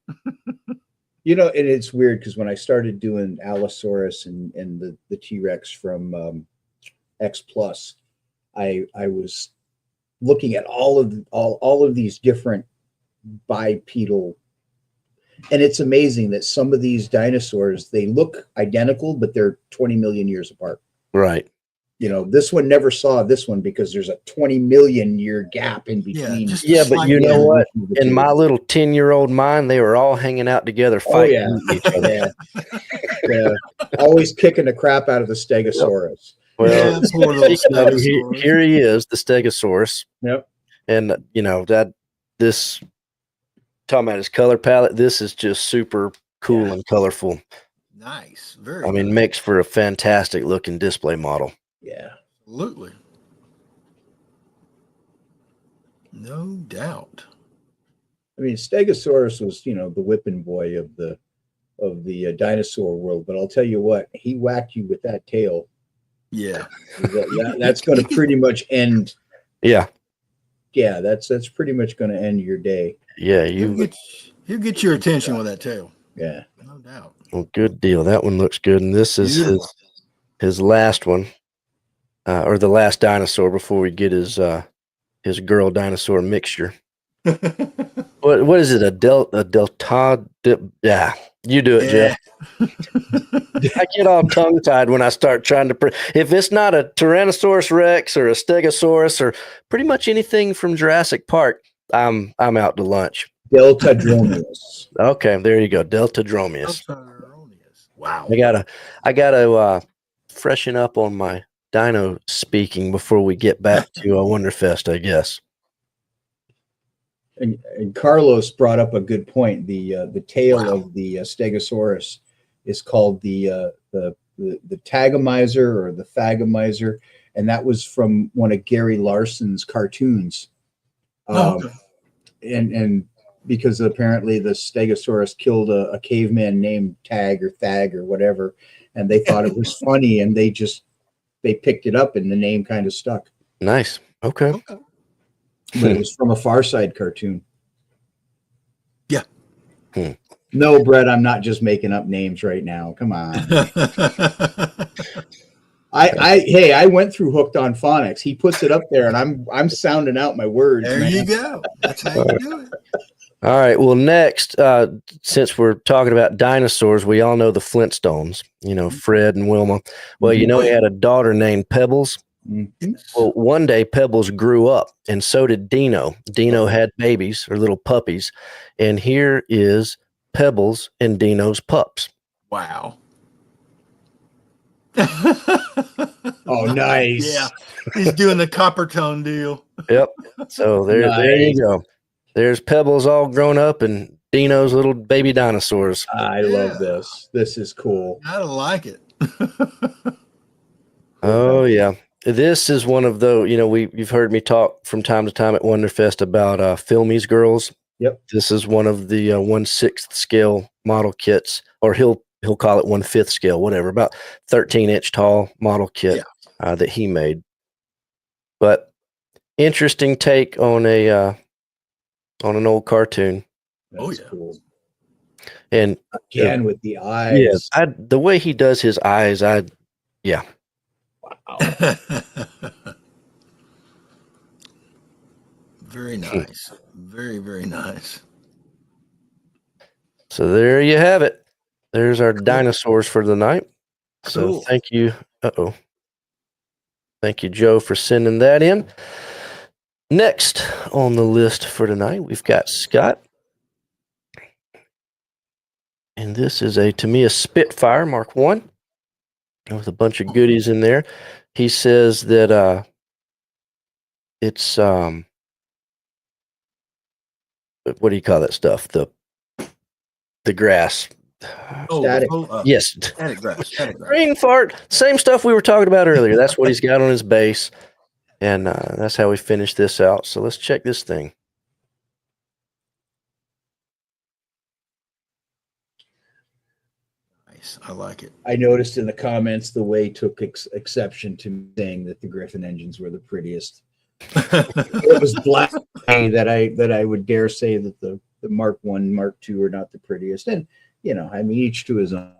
You know, and it's weird because when I started doing Allosaurus and the T-Rex from X Plus, I was looking at all of these different bipedal, and it's amazing that some of these dinosaurs, they look identical, but they're 20 million years apart. Right. You know, this one never saw this one because there's a 20 million year gap in between. just Yeah, but you know what? of the In two. my little 10-year-old mind, they were all hanging out together fighting each other. Yeah. Always kicking the crap out of the Stegosaurus. Well, Yeah, poor little speaking of, Stegosaurus. here he is, the Stegosaurus. Yep. And you know that this talking about his color palette, this is just super cool and colorful. Nice. Very I mean, nice. makes for a fantastic looking display model. Yeah. Absolutely. No doubt. I mean, Stegosaurus was, you know, the whipping boy of the dinosaur world. But I'll tell you what, he whacked you with that tail. Yeah. That's going to pretty much end. Yeah. Yeah, that's pretty much going to end your day. Yeah, He'll get your attention with that tail. Yeah. No doubt. well, good deal. That one looks good. And this is his last one, or the last dinosaur before we get his girl dinosaur mixture. What is it? A delta? Yeah, you do it, Jeff. I get all tongue tied when I start trying to. If it's not a Tyrannosaurus Rex or a Stegosaurus or pretty much anything from Jurassic Park, I'm out to lunch. Deltadromius. Okay, there you go, Deltadromius. Wow. I gotta freshen up on my dino speaking before we get back to Wonderfest, I guess. And Carlos brought up a good point. The tail of the Stegosaurus is called the tagomizer or the thagomizer, and that was from one of Gary Larson's cartoons. And because apparently the Stegosaurus killed a caveman named Tag or Thag or whatever, and they thought it was funny, and they picked it up, and the name kind of stuck. Nice. Okay. But it was from a Far Side cartoon. Yeah. No, Brett, I'm not just making up names right now. Come on. I went through Hooked on Phonics. He puts it up there, and I'm sounding out my words. There man. you go. That's how you do it. All right. Well, next, since we're talking about dinosaurs, we all know the Flintstones. You know, Fred and Wilma. Well, you know, he had a daughter named Pebbles. Mm-hmm. Well, one day Pebbles grew up, and so did Dino. Dino had babies or little puppies, and here is Pebbles and Dino's pups. Wow. Oh, nice. Yeah. He's doing the copper tone deal. Yep. So there you go. There's Pebbles all grown up, and Dino's little baby dinosaurs. I love this. This is cool. I like it. Oh yeah. This is one of those, you know, you've heard me talk from time to time at Wonderfest about Filmy's girls. Yep. This is one of the 1/6 scale model kits, or he'll call it 1/5 scale, whatever, about 13-inch tall model kit that he made. But interesting take on an old cartoon. That's cool. And again with the eyes. Yes, the way he does his eyes, yeah. Wow. Very nice. Very, very nice. So there you have it. There's our dinosaurs for the night. So thank you. Thank you, Joe, for sending that in. Next on the list for tonight, we've got Scott. And this is a Tamiya Spitfire Mark 1 with a bunch of goodies in there. He says that it's what do you call that stuff? The grass Oh, Static. Yes. Static drive. Static drive. Brain fart. Same stuff we were talking about earlier. That's what he's got on his base. And that's how we finish this out. So let's check this thing. Nice. I like it. I noticed in the comments the way took exception to me saying that the Griffin engines were the prettiest. It was blasphemy that I would dare say that the Mark 1, Mark 2 are not the prettiest. And I mean, each to his own.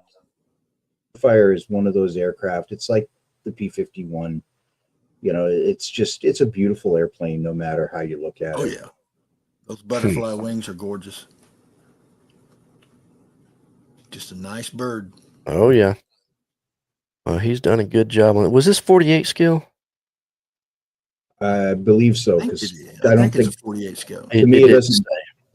Fire is one of those aircraft. It's like the P-51. It's a beautiful airplane no matter how you look at it. Oh yeah, those butterfly wings are gorgeous. Just a nice bird. Oh yeah. Well, he's done a good job on it. Was this 48 scale? I believe so, because I don't think it's a 48 scale. To me, it doesn't.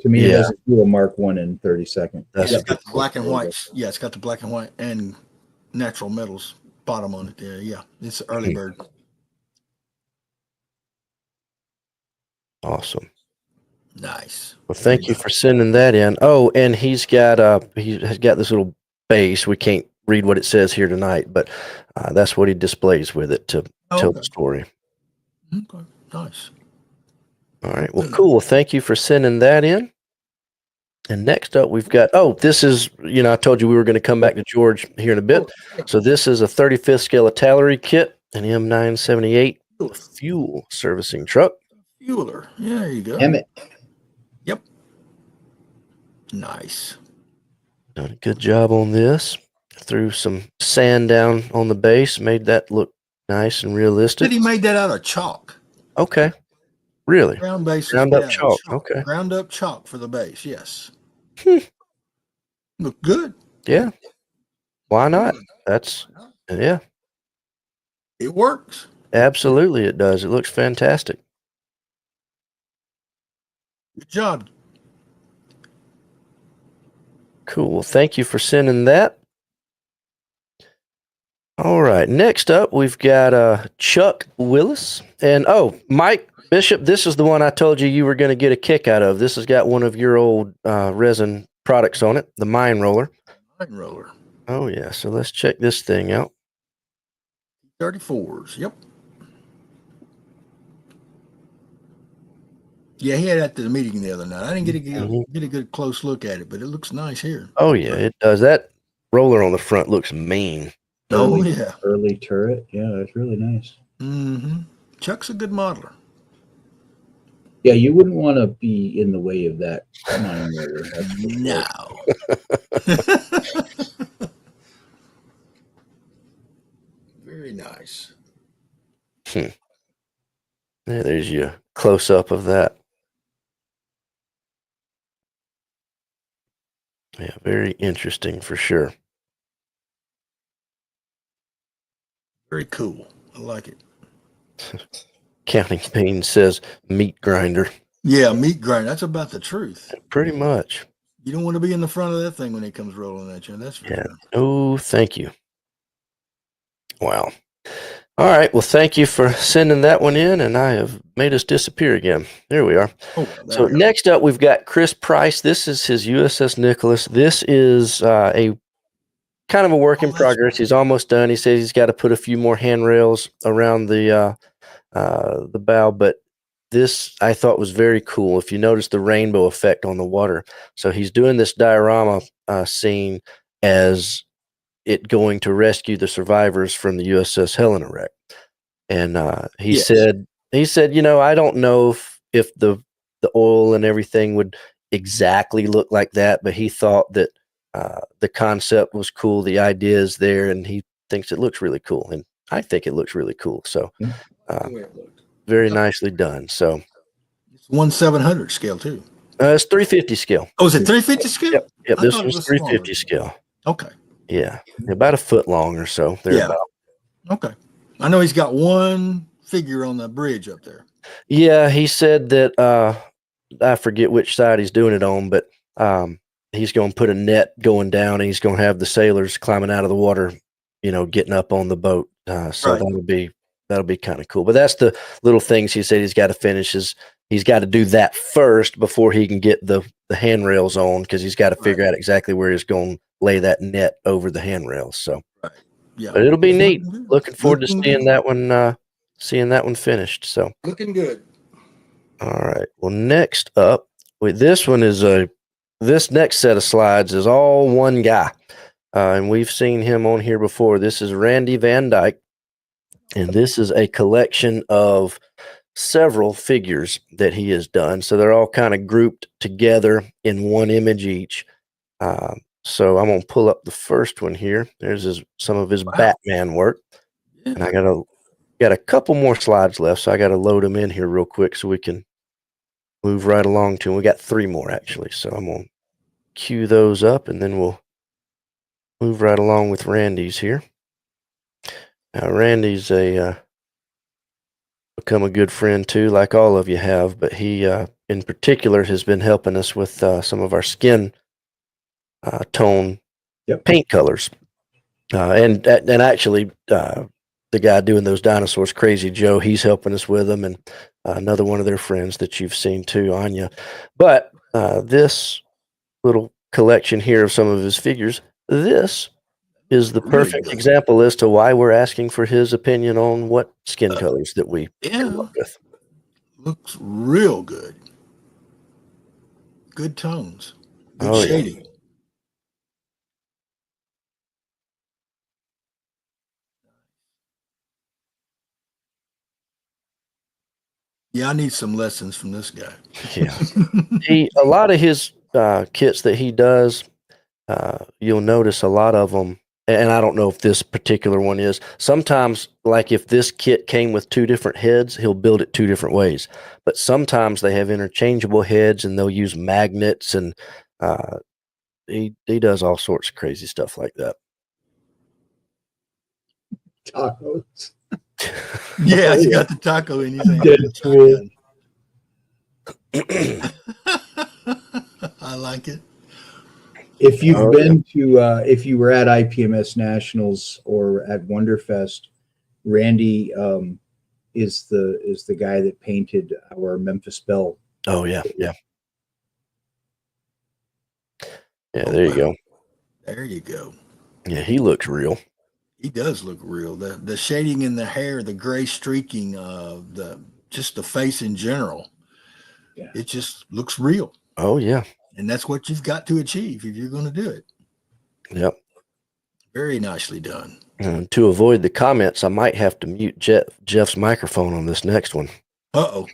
To me, it doesn't do a Mark 1 in 32nd. It's got the black and white. Yeah, it's got the black and white and natural metals bottom on it there. Yeah, it's an early bird. Awesome. Nice. Well, thank you for sending that in. Oh, and he's got this little base. We can't read what it says here tonight, but that's what he displays with it to tell the story. Okay, nice. All right. Well, cool. Thank you for sending that in. And next up, we've got, this is, I told you we were going to come back to George here in a bit. So this is a 35th scale artillery kit, an M978 fuel servicing truck. Fueler. Yeah, there you go. Emmett. Yep. Nice. Done a good job on this. Threw some sand down on the base, made that look nice and realistic. He made that out of chalk. Okay. Really? Ground base. Ground up chalk. Okay. Ground up chalk for the base. Yes. Look good. Yeah. Why not? Yeah. It works. Absolutely it does. It looks fantastic. Good job. Cool. Well, thank you for sending that. All right. Next up, we've got Chuck Willis. And, Mike Bishop, this is the one I told you were going to get a kick out of. This has got one of your old resin products on it, the mine roller. Mine roller. Oh, yeah. So let's check this thing out. 34s. Yep. Yeah, he had it at the meeting the other night. I didn't get a good close look at it, but it looks nice here. Oh, yeah, it does. That roller on the front looks mean. Early turret. Yeah, it's really nice. Mm-hmm. Chuck's a good modeler. Yeah, you wouldn't want to be in the way of that mine roller. No. Very nice. Yeah, there's your close-up of that. Yeah, very interesting for sure. Very cool. I like it. Counting Bean says meat grinder. Yeah, meat grinder. That's about the truth. Pretty much. You don't want to be in the front of that thing when it comes rolling at you. That's for sure. Oh, thank you. Wow. All right. Well, thank you for sending that one in, and I have made us disappear again. There we are. So next up, we've got Chris Price. This is his USS Nicholas. This is a kind of a work in progress. He's almost done. He says he's got to put a few more handrails around the bow, but this I thought was very cool. If you notice the rainbow effect on the water. So he's doing this diorama scene as it going to rescue the survivors from the USS Helena wreck. And he said, I don't know if the oil and everything would exactly look like that, but he thought that the concept was cool. The idea is there, and he thinks it looks really cool. And I think it looks really cool. So very nicely done. So it's 1/700 scale too. It's 350 scale. Oh, is it 350 scale? Yep. This was 350 scale. Okay. Yeah. About a foot long or so. Okay. I know he's got one figure on the bridge up there. Yeah. He said that, I forget which side he's doing it on, but he's going to put a net going down, and he's going to have the sailors climbing out of the water, getting up on the boat. So that'll be kind of cool. But that's the little things he said he's got to finish. He's got to do that first before he can get the handrails on, because he's got to figure out exactly where he's going to lay that net over the handrails. So, Right. Yeah. but it'll be It's neat. looking good. Looking forward to Looking seeing good. that one finished. So, Looking good. all right. Well, next up, this next set of slides is all one guy, and we've seen him on here before. This is Randy Van Dyke, and this is a collection of several figures that he has done. So they're all kind of grouped together in one image each. So I'm going to pull up the first one here. There's some of his Batman work. Yeah. And I got a couple more slides left, so I got to load them in here real quick so we can move right along to them. We got 3 more, actually. So I'm going to cue those up, and then we'll move right along with Randy's here. Now, Randy's become a good friend too, like all of you have, but he in particular has been helping us with some of our skin tone paint colors, and actually the guy doing those dinosaurs, Crazy Joe, he's helping us with them, and another one of their friends that you've seen too, Anya. But this little collection here of some of his figures, this is the perfect example as to why we're asking for his opinion on what skin colors that we come up with. Looks real good. Good tones. Good shading. Yeah, I need some lessons from this guy. Yeah. A lot of his kits that he does, you'll notice a lot of them, and I don't know if this particular one is. Sometimes, like if this kit came with 2 different heads, he'll build it 2 different ways. But sometimes they have interchangeable heads, and they'll use magnets, and he does all sorts of crazy stuff like that. Tacos. Yeah, you got the taco in his hand. I like it. If you've been to, if you were at IPMS Nationals or at Wonderfest, Randy is the guy that painted our Memphis Belle. Oh yeah. There you go. There you go. Yeah, he looks real. He does look real. The shading in the hair, the gray streaking, just the face in general. Yeah. It just looks real. Oh yeah. And that's what you've got to achieve if you're going to do it. Yep. Very nicely done. To avoid the comments, I might have to mute Jeff's microphone on this next one. Uh-oh.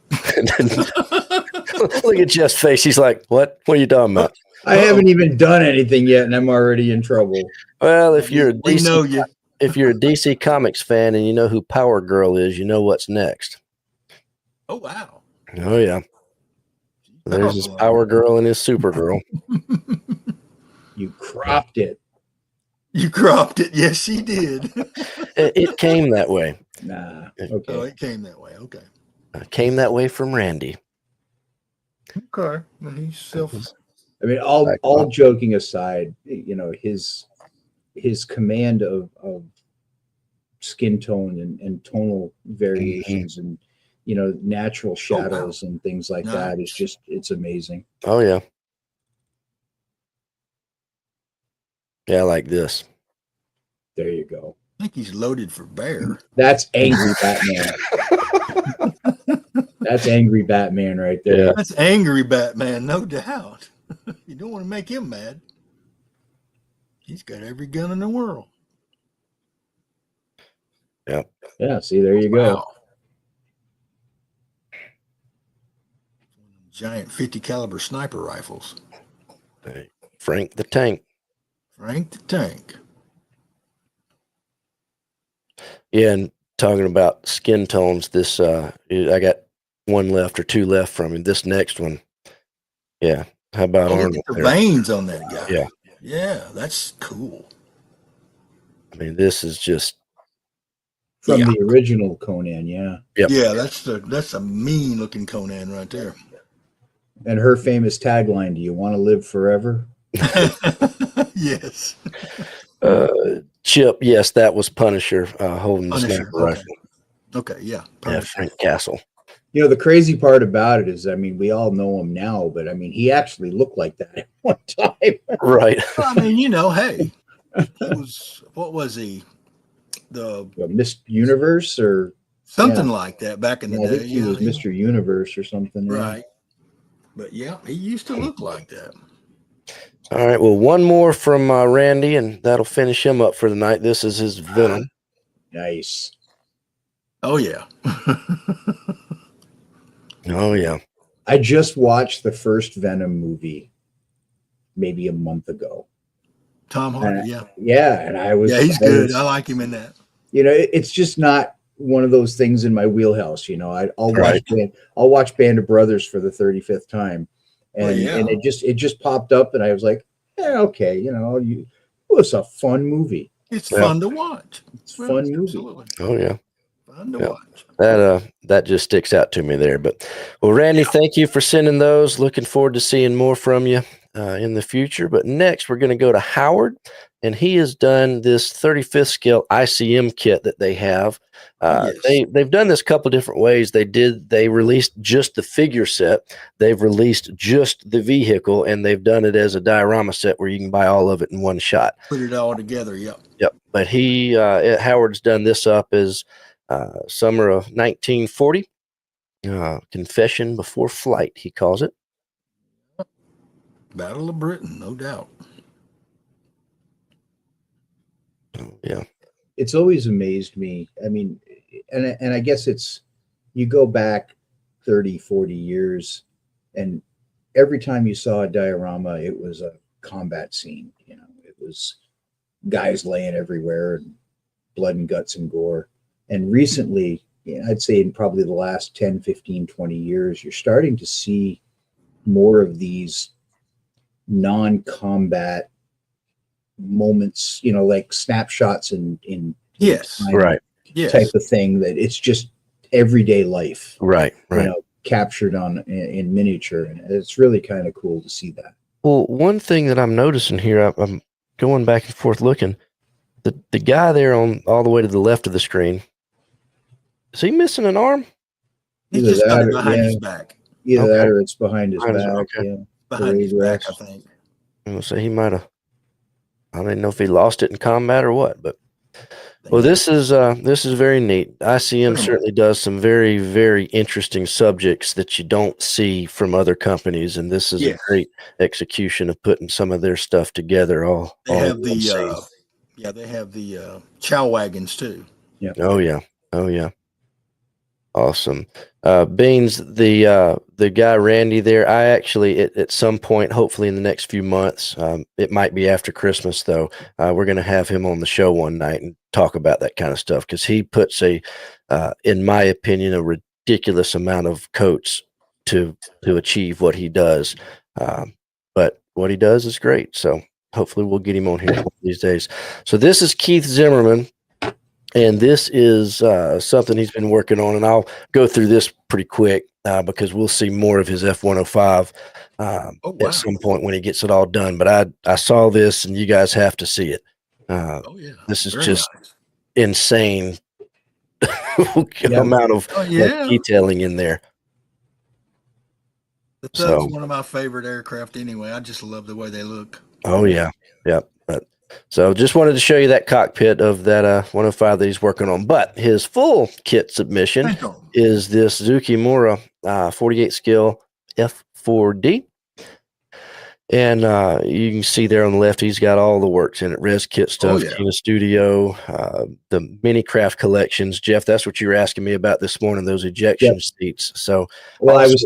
Look at Jeff's face. He's like, what? What are you talking about? I haven't even done anything yet, and I'm already in trouble. Well, if you're a DC Comics fan and you know who Power Girl is, you know what's next. Oh, wow. Oh, yeah. There's his Power Girl and his Supergirl. You cropped it. You cropped it. Yes, she did. It came that way. Nah. Okay. Oh, it came that way. Okay. It came that way from Randy. Okay. Well, he's self. I mean, all joking aside, you know, his command of skin tone and tonal variations and, you know, natural shadows and things like that is just, it's amazing. Oh, yeah. Yeah, I like this. There you go. I think he's loaded for bear. That's angry Batman. That's angry Batman right there. Yeah. That's angry Batman, no doubt. You don't want to make him mad. He's got every gun in the world. Yeah. Yeah, see, there you go. Giant 50 caliber sniper rifles. Hey, Frank the Tank. Frank the Tank. Yeah, and talking about skin tones, this I got 1 left or 2 left from him. This next one. Yeah. How about Arnold? Look at the veins on that guy. Yeah. Yeah, that's cool. I mean, this is just from the original Conan, yeah. Yep. Yeah, that's a mean looking Conan right there. And her famous tagline, "Do you want to live forever?" Yes. Chip, that was Punisher holding the sniper rifle. Okay, yeah. Yeah, Frank Castle. You know, the crazy part about it is, I mean, we all know him now, but I mean, he actually looked like that at one time. Right. Well, I mean, you know, hey, he was, what was he? The Miss Universe or something like that back in the yeah, I day. think he was Mr. Universe or something. Yeah. Right. But yeah, he used to look like that. All right. Well, one more from Randy, and that'll finish him up for the night. This is his Venom. Nice. Oh yeah. Oh yeah. I just watched the first Venom movie maybe a month ago. Tom Hardy, yeah. Yeah, and I was he's good. I like him in that. You know, it's just not one of those things in my wheelhouse. You know, Right. I'll watch Band of Brothers for the 35th time, and Well, yeah. and it just popped up, and I was like, yeah, okay, you know, it was a fun movie. It's fun to watch. It's a fun movie. Absolutely. Oh yeah. Fun to watch. That just sticks out to me there. But well, Randy, thank you for sending those. Looking forward to seeing more from you in the future. But next, we're going to go to Howard, and he has done this 35th scale ICM kit that they have. They've done this a couple different ways. They released just the figure set. They've released just the vehicle, and they've done it as a diorama set where you can buy all of it in one shot. Put it all together. Yep. But Howard's done this up as summer of 1940. Confession Before Flight, he calls it. Battle of Britain, no doubt. Yeah. It's always amazed me. I mean, and I guess it's, you go back 30, 40 years, and every time you saw a diorama, it was a combat scene. You know, it was guys laying everywhere and blood and guts and gore. And recently, I'd say in probably the last 10, 15, 20 years, you're starting to see more of these non-combat moments, you know, like snapshots in Yes, time Right. Yes. type of thing, that it's just everyday life, Right. you know, captured in miniature. And it's really kind of cool to see that. Well, one thing that I'm noticing here, I'm going back and forth looking. The guy there on all the way to the left of the screen, is he missing an arm? He's Either just got that it or- behind his yeah. back. Either Okay. that or it's behind his Behind his- back. okay. Yeah. Behind his back, I rest. think. I'm gonna say he might have. I didn't know if he lost it in combat or what, but well, this is very neat. ICM certainly does some very, very interesting subjects that you don't see from other companies, and this is a great execution of putting some of their stuff together. They have the they have the chow wagons too. Yeah. Oh yeah. Awesome. Beans, the guy Randy there, I actually at some point, hopefully in the next few months, it might be after Christmas though, we're going to have him on the show one night and talk about that kind of stuff, because he puts in my opinion, a ridiculous amount of coats to achieve what he does. But what he does is great. So hopefully we'll get him on here one of these days. So this is Keith Zimmerman. And this is something he's been working on, and I'll go through this pretty quick because we'll see more of his F-105 at some point when he gets it all done. But I saw this, and you guys have to see it. This is just insane amount of detailing in there. The Thug's one of my favorite aircraft anyway. I just love the way they look. Oh, yeah. Yep. So just wanted to show you that cockpit of that 105 that he's working on. But his full kit submission is this Tsukimura 48 scale F4D. And you can see there on the left, he's got all the works in it. Res kit stuff, Kina Studio, the mini craft collections. Jeff, that's what you were asking me about this morning, those ejection seats. So, well, I was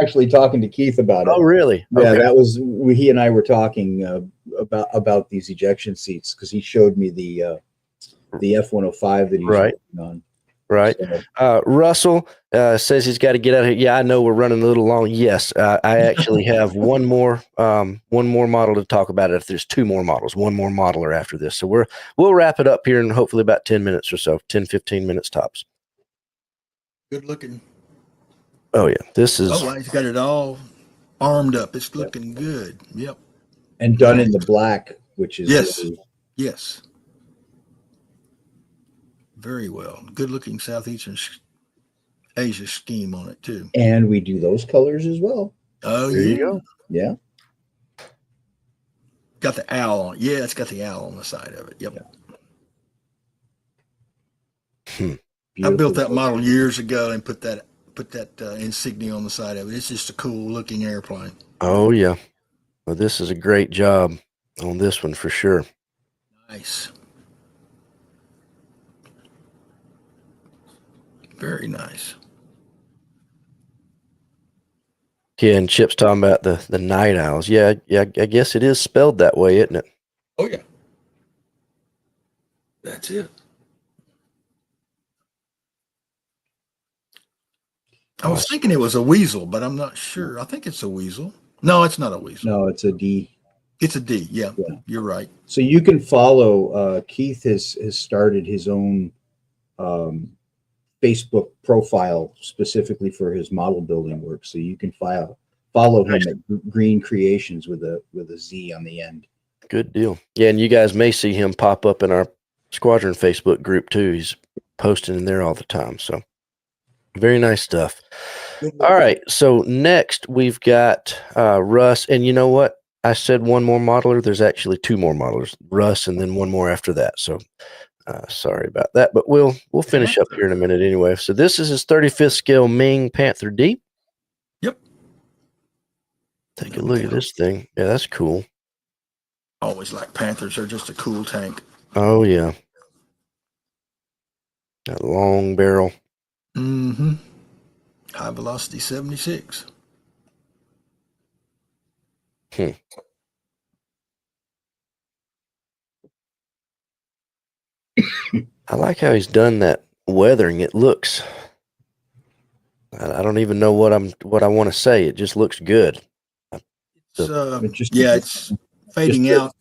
actually talking to Keith about it. Oh, really? Yeah, that was, he and I were talking about these ejection seats, because he showed me the F-105 that he's working on. Right. So. Russell says he's got to get out of here. Yeah, I know we're running a little long. Yes, I actually have one more model to talk about. If there's two more models, one more modeler after this. So we'll wrap it up here in hopefully about 10 minutes or so, 10, 15 minutes tops. Good looking. Oh, yeah. This is. Oh, he's got it all armed up. It's looking good. Yep. And done in the black, which is. Very well. Good looking Southeastern Asia scheme on it too. And we do those colors as well. Oh, There yeah. you go. Yeah. Got the owl on. Yeah, it's got the owl on the side of it. Yep. Hmm. I built Beautiful. that model years ago and put that insignia on the side of it. It's just a cool looking airplane. Oh yeah. Well, this is a great job on this one for sure. Nice. Very nice. Yeah, and Chip's talking about the night owls. Yeah, I guess it is spelled that way, isn't it? Oh yeah. That's it. I was thinking it was a weasel, but I'm not sure. I think it's a weasel. No, it's not a weasel. No, it's a D. It's a D. Yeah, you're right. So you can follow. Keith has started his own Facebook profile specifically for his model building work. So you can follow him at Green Creations with a Z on the end. Good deal. Yeah, and you guys may see him pop up in our Squadron Facebook group too. He's posting in there all the time. So very nice stuff. All right. So next we've got Russ. And you know what? I said one more modeler. There's actually two more modelers, Russ, and then one more after that. So sorry about that, but we'll finish up here in a minute anyway. So this is his 35th scale Ming Panther D. Yep. Take a look at this thing. Yeah, that's cool. Always like Panthers. They're just a cool tank. Oh yeah. That long barrel. Mm-hmm. High velocity 76. I like how he's done that weathering. It looks, I don't even know what I want to say. It just looks good. It's fading out,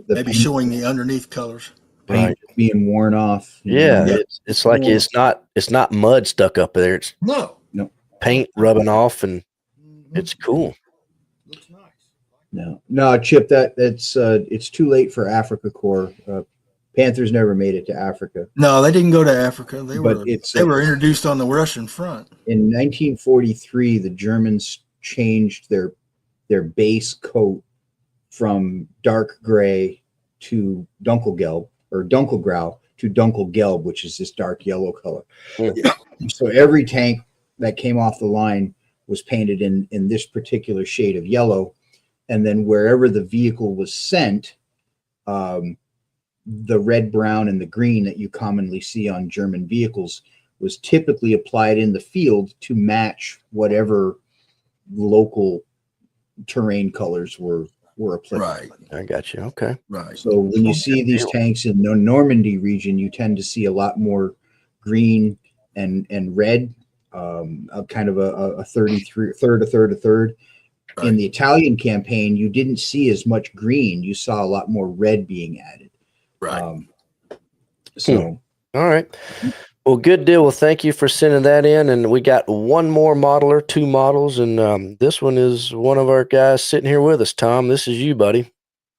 maybe showing the underneath colors. Paint being worn off. Yeah, it's like it's not mud stuck up there. It's no paint rubbing off, and it's cool. Looks nice. No, Chip. It's too late for Africa Corps. Panthers never made it to Africa. No, they didn't go to Africa. They were introduced on the Russian front. In 1943, the Germans changed their base coat from dark gray to dunkelgelb or dunkelgrau to dunkelgelb, which is this dark yellow color. Yeah. So every tank that came off the line was painted in this particular shade of yellow, and then wherever the vehicle was sent, the red, brown, and the green that you commonly see on German vehicles was typically applied in the field to match whatever local terrain colors were applicable. Right. I got you. Okay. Right. So when you see these tanks in the Normandy region, you tend to see a lot more green and red, kind of a 33 third. Right. In the Italian campaign, you didn't see as much green. You saw a lot more red being added. Right. All right. Well, good deal. Well, thank you for sending that in. And we got one more modeler, two models. And this one is one of our guys sitting here with us. Tom, this is you, buddy.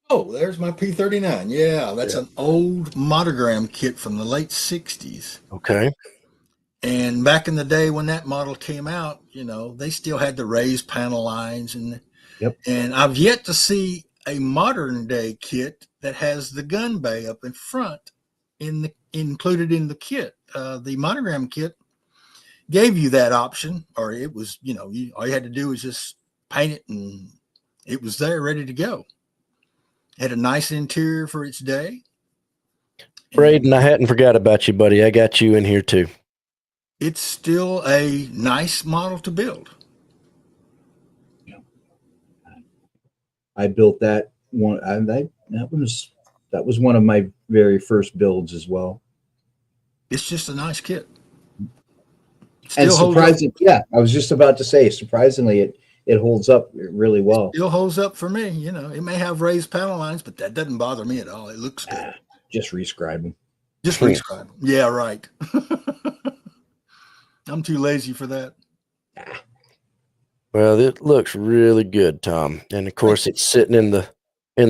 Oh, there's my P-39. Yeah, that's an old monogram kit from the late 60s. Okay. And back in the day when that model came out, they still had the raised panel lines. And I've yet to see a modern day kit that has the gun bay up in front included in the kit. The monogram kit gave you that option, or it was, all you had to do was just paint it and it was there ready to go. Had a nice interior for its day. Braden, I hadn't forgot about you, buddy. I got you in here too. It's still a nice model to build. I built that one. That was one of my very first builds as well. It's just a nice kit. And surprising, I was just about to say, surprisingly, it holds up really well. It still holds up for me. It may have raised panel lines, but that doesn't bother me at all. It looks good. Just rescribe them. Just rescribe them. Yeah, right. I'm too lazy for that. Well, it looks really good, Tom. And of course, it's sitting in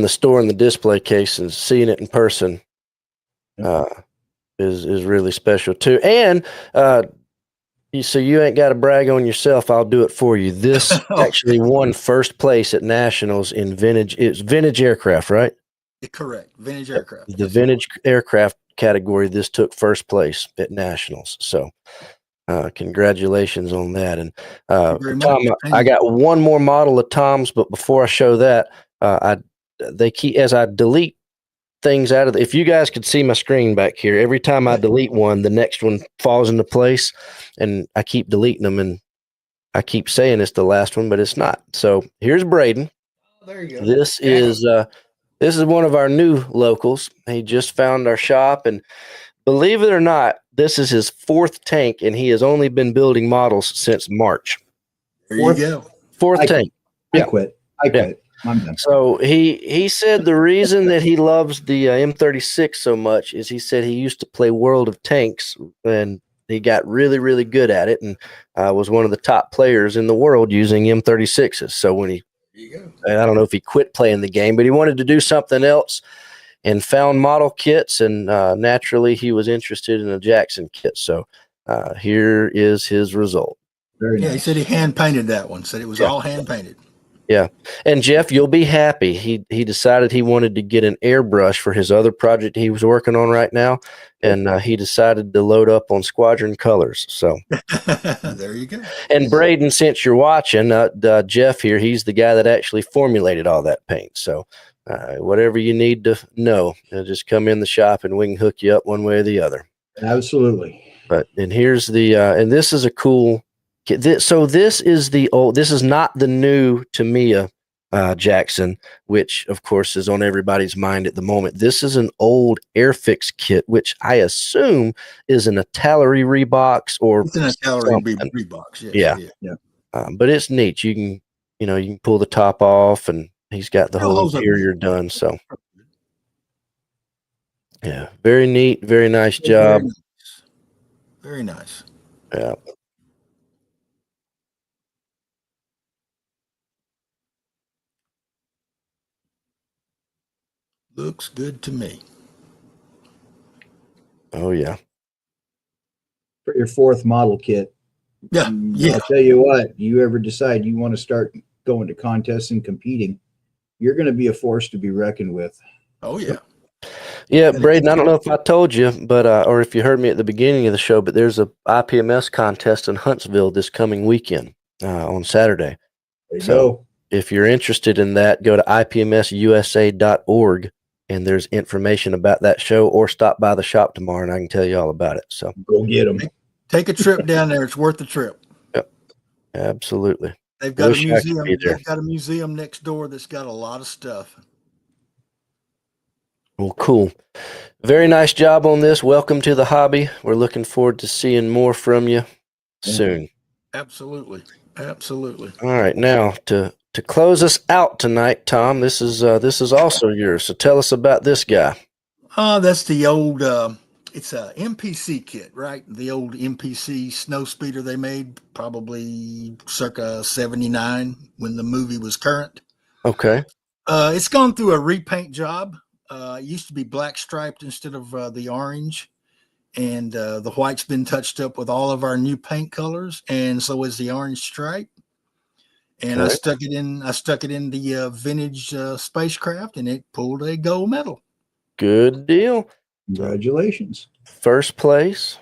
the store in the display case, and seeing it in person is really special too. And So you ain't got to brag on yourself. I'll do it for you. This actually won first place at Nationals in vintage. It's vintage aircraft, right? Correct. Vintage aircraft. The vintage aircraft category. This took first place at Nationals. So congratulations on that. And Tom, I got one more model of Tom's, but before I show that, they keep as I delete things out of if you guys could see my screen back here, every time I delete one, the next one falls into place, and I keep deleting them, and I keep saying it's the last one, but it's not. So here's Braden. Oh, there you go. This is one of our new locals. He just found our shop, and believe it or not, this is his fourth tank, and he has only been building models since March. There you go. Fourth tank. I quit. I'm done. So he said the reason that he loves the M36 so much is he said he used to play World of Tanks, and he got really, really good at it, and was one of the top players in the world using M36s. So when I don't know if he quit playing the game, but he wanted to do something else and found model kits, and naturally he was interested in a Jackson kit. So here is his result. Very nice. He said he hand painted that one. Said it was all hand painted. Yeah. And Jeff, you'll be happy. He decided he wanted to get an airbrush for his other project he was working on right now. And he decided to load up on Squadron colors. So there you go. And Braden, since you're watching, Jeff here, he's the guy that actually formulated all that paint. So whatever you need to know, just come in the shop and we can hook you up one way or the other. Absolutely. And here's the, and this is a cool, so this is this is not the new Tamiya Jackson, which of course is on everybody's mind at the moment. This is an old Airfix kit, which I assume is an Italeri Reeboks or it's an Italeri Reeboks. Yes, yeah. But it's neat. You can pull the top off, and he's got the whole interior done. So yeah, very neat, very nice job. Very nice. Yeah. Looks good to me. Oh, yeah. For your fourth model kit. Yeah. I'll tell you what, you ever decide you want to start going to contests and competing, you're going to be a force to be reckoned with. Oh, yeah. Yeah, Braden, I don't know if I told you, but or if you heard me at the beginning of the show, but there's a IPMS contest in Huntsville this coming weekend on Saturday. There you go. If you're interested in that, go to ipmsusa.org. And there's information about that show, or stop by the shop tomorrow and I can tell you all about it. So go get them. Take a trip down there. It's worth the trip. Yep. Absolutely. They've got a museum. They've got a museum next door that's got a lot of stuff. Well, cool. Very nice job on this. Welcome to the hobby. We're looking forward to seeing more from you soon. Absolutely. Absolutely. All right. Now to close us out tonight, Tom, this is also yours. So tell us about this guy. That's the old, it's a MPC kit, right? The old MPC snow speeder they made probably circa 79 when the movie was current. Okay. It's gone through a repaint job. It used to be black striped instead of the orange. And the white's been touched up with all of our new paint colors. And so is the orange stripe. And I stuck it in the vintage spacecraft, and it pulled a gold medal. Good deal. Congratulations. First place,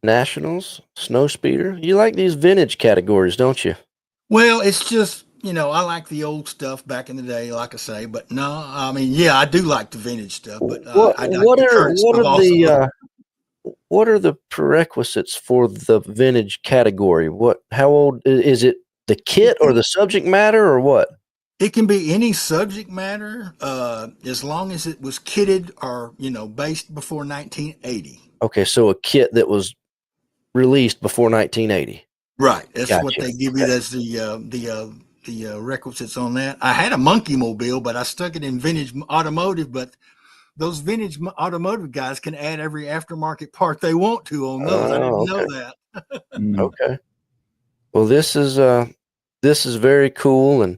Nationals, snow speeder. You like these vintage categories, don't you? Well, it's just, I like the old stuff back in the day, like I say, but no, I mean, yeah, I do like the vintage stuff, but what are the prerequisites for the vintage category? How old is it? The kit or the subject matter or what? It can be any subject matter as long as it was kitted or, based before 1980. Okay, so a kit that was released before 1980. Right. That's what they give you as the requisites on that. I had a Monkey Mobile, but I stuck it in vintage automotive, but those vintage automotive guys can add every aftermarket part they want to on those. I didn't know that. Okay. Well, this is very cool, and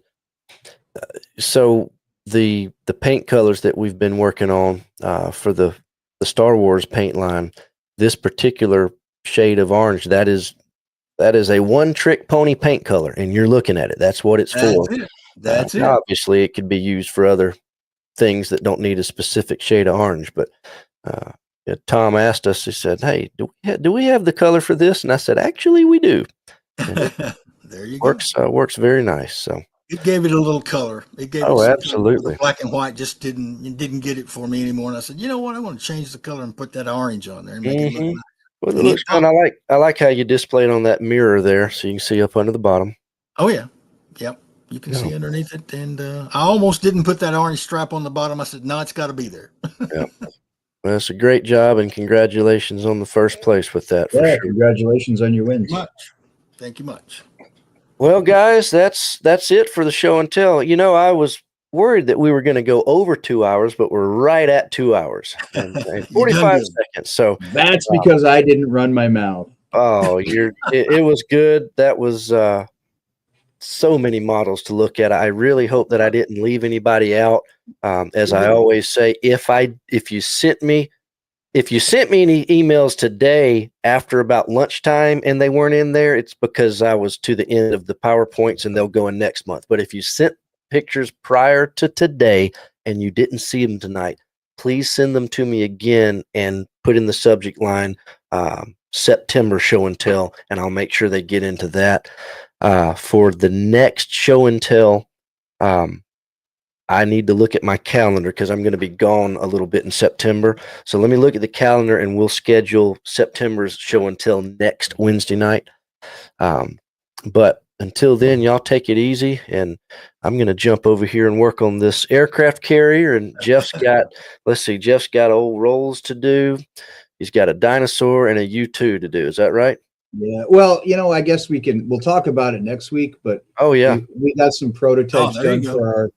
so the paint colors that we've been working on for the Star Wars paint line, this particular shade of orange, that is That is a one-trick pony paint color, and you're looking at it. That's what it's for. That's it. That's it. Obviously, it could be used for other things that don't need a specific shade of orange. But yeah, Tom asked us. He said, "Hey, do we have the color for this?" And I said, "Actually, we do." There you go. Works very nice. So it gave it a little color. It gave it absolutely. The black and white just didn't get it for me anymore. And I said, you know what? I want to change the color and put that orange on there and make it look nice. Well, it looks good. I like how you display it on that mirror there, so you can see up under the bottom. Oh yeah, yep. You can see underneath it, and I almost didn't put that orange stripe on the bottom. I said, no, it's got to be there. Yeah. Well, it's a great job, and congratulations on the first place with that. For sure. Congratulations on your wins. Thank you much. Well, guys, that's it for the show and tell. You know, I was worried that we were going to go over 2 hours, but we're right at 2 hours and 45 seconds. So that's because I didn't run my mouth. Oh, it was good. That was so many models to look at. I really hope that I didn't leave anybody out. As I always say, if you sent me any emails today after about lunchtime and they weren't in there, it's because I was to the end of the PowerPoints and they'll go in next month. But if you sent pictures prior to today and you didn't see them tonight, please send them to me again and put in the subject line September show and tell, and I'll make sure they get into that. For the next show and tell, I need to look at my calendar because I'm going to be gone a little bit in September. So let me look at the calendar and we'll schedule September's show and tell next Wednesday night. But until then, y'all take it easy, and I'm going to jump over here and work on this aircraft carrier. And Jeff's got old rolls to do. He's got a dinosaur and a U-2 to do. Is that right? Yeah. Well, I guess we'll talk about it next week, but we got some prototypes done for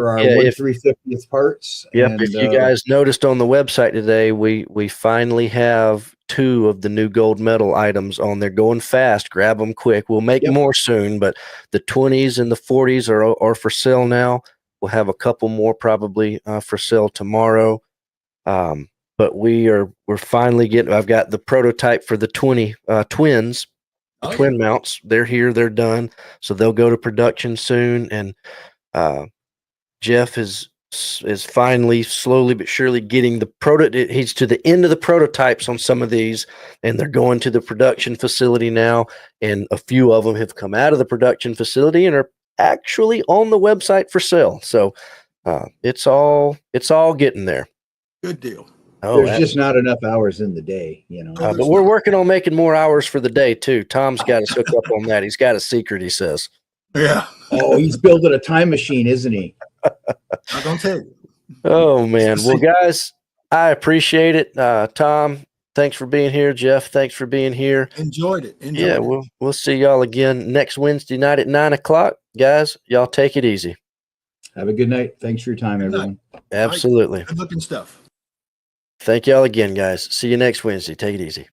our 1/350th parts. Yep. And, if you guys noticed on the website today, we finally have 2 of the new gold medal items on there. Going fast. Grab them quick. We'll make more soon, but the 20s and the 40s are for sale now. We'll have a couple more probably for sale tomorrow. But we're finally getting. I've got the prototype for the 20 twins, twin mounts. They're here. They're done. So they'll go to production soon. And Jeff is finally, slowly but surely, getting the prototype. He's to the end of the prototypes on some of these, and they're going to the production facility now. And a few of them have come out of the production facility and are actually on the website for sale. So it's all getting there. Good deal. There's just not enough hours in the day, but we're working on making more hours for the day too. Tom's got us hooked up on that. He's got a secret, he says. Yeah. Oh, he's building a time machine, isn't he? I don't tell you. Oh man. Well, guys, I appreciate it. Tom, thanks for being here. Jeff, thanks for being here. Enjoyed it. We'll see y'all again next Wednesday night at 9:00. Guys, y'all take it easy. Have a good night. Thanks for your time, everyone. Absolutely. Good looking stuff. Thank y'all again, guys. See you next Wednesday. Take it easy.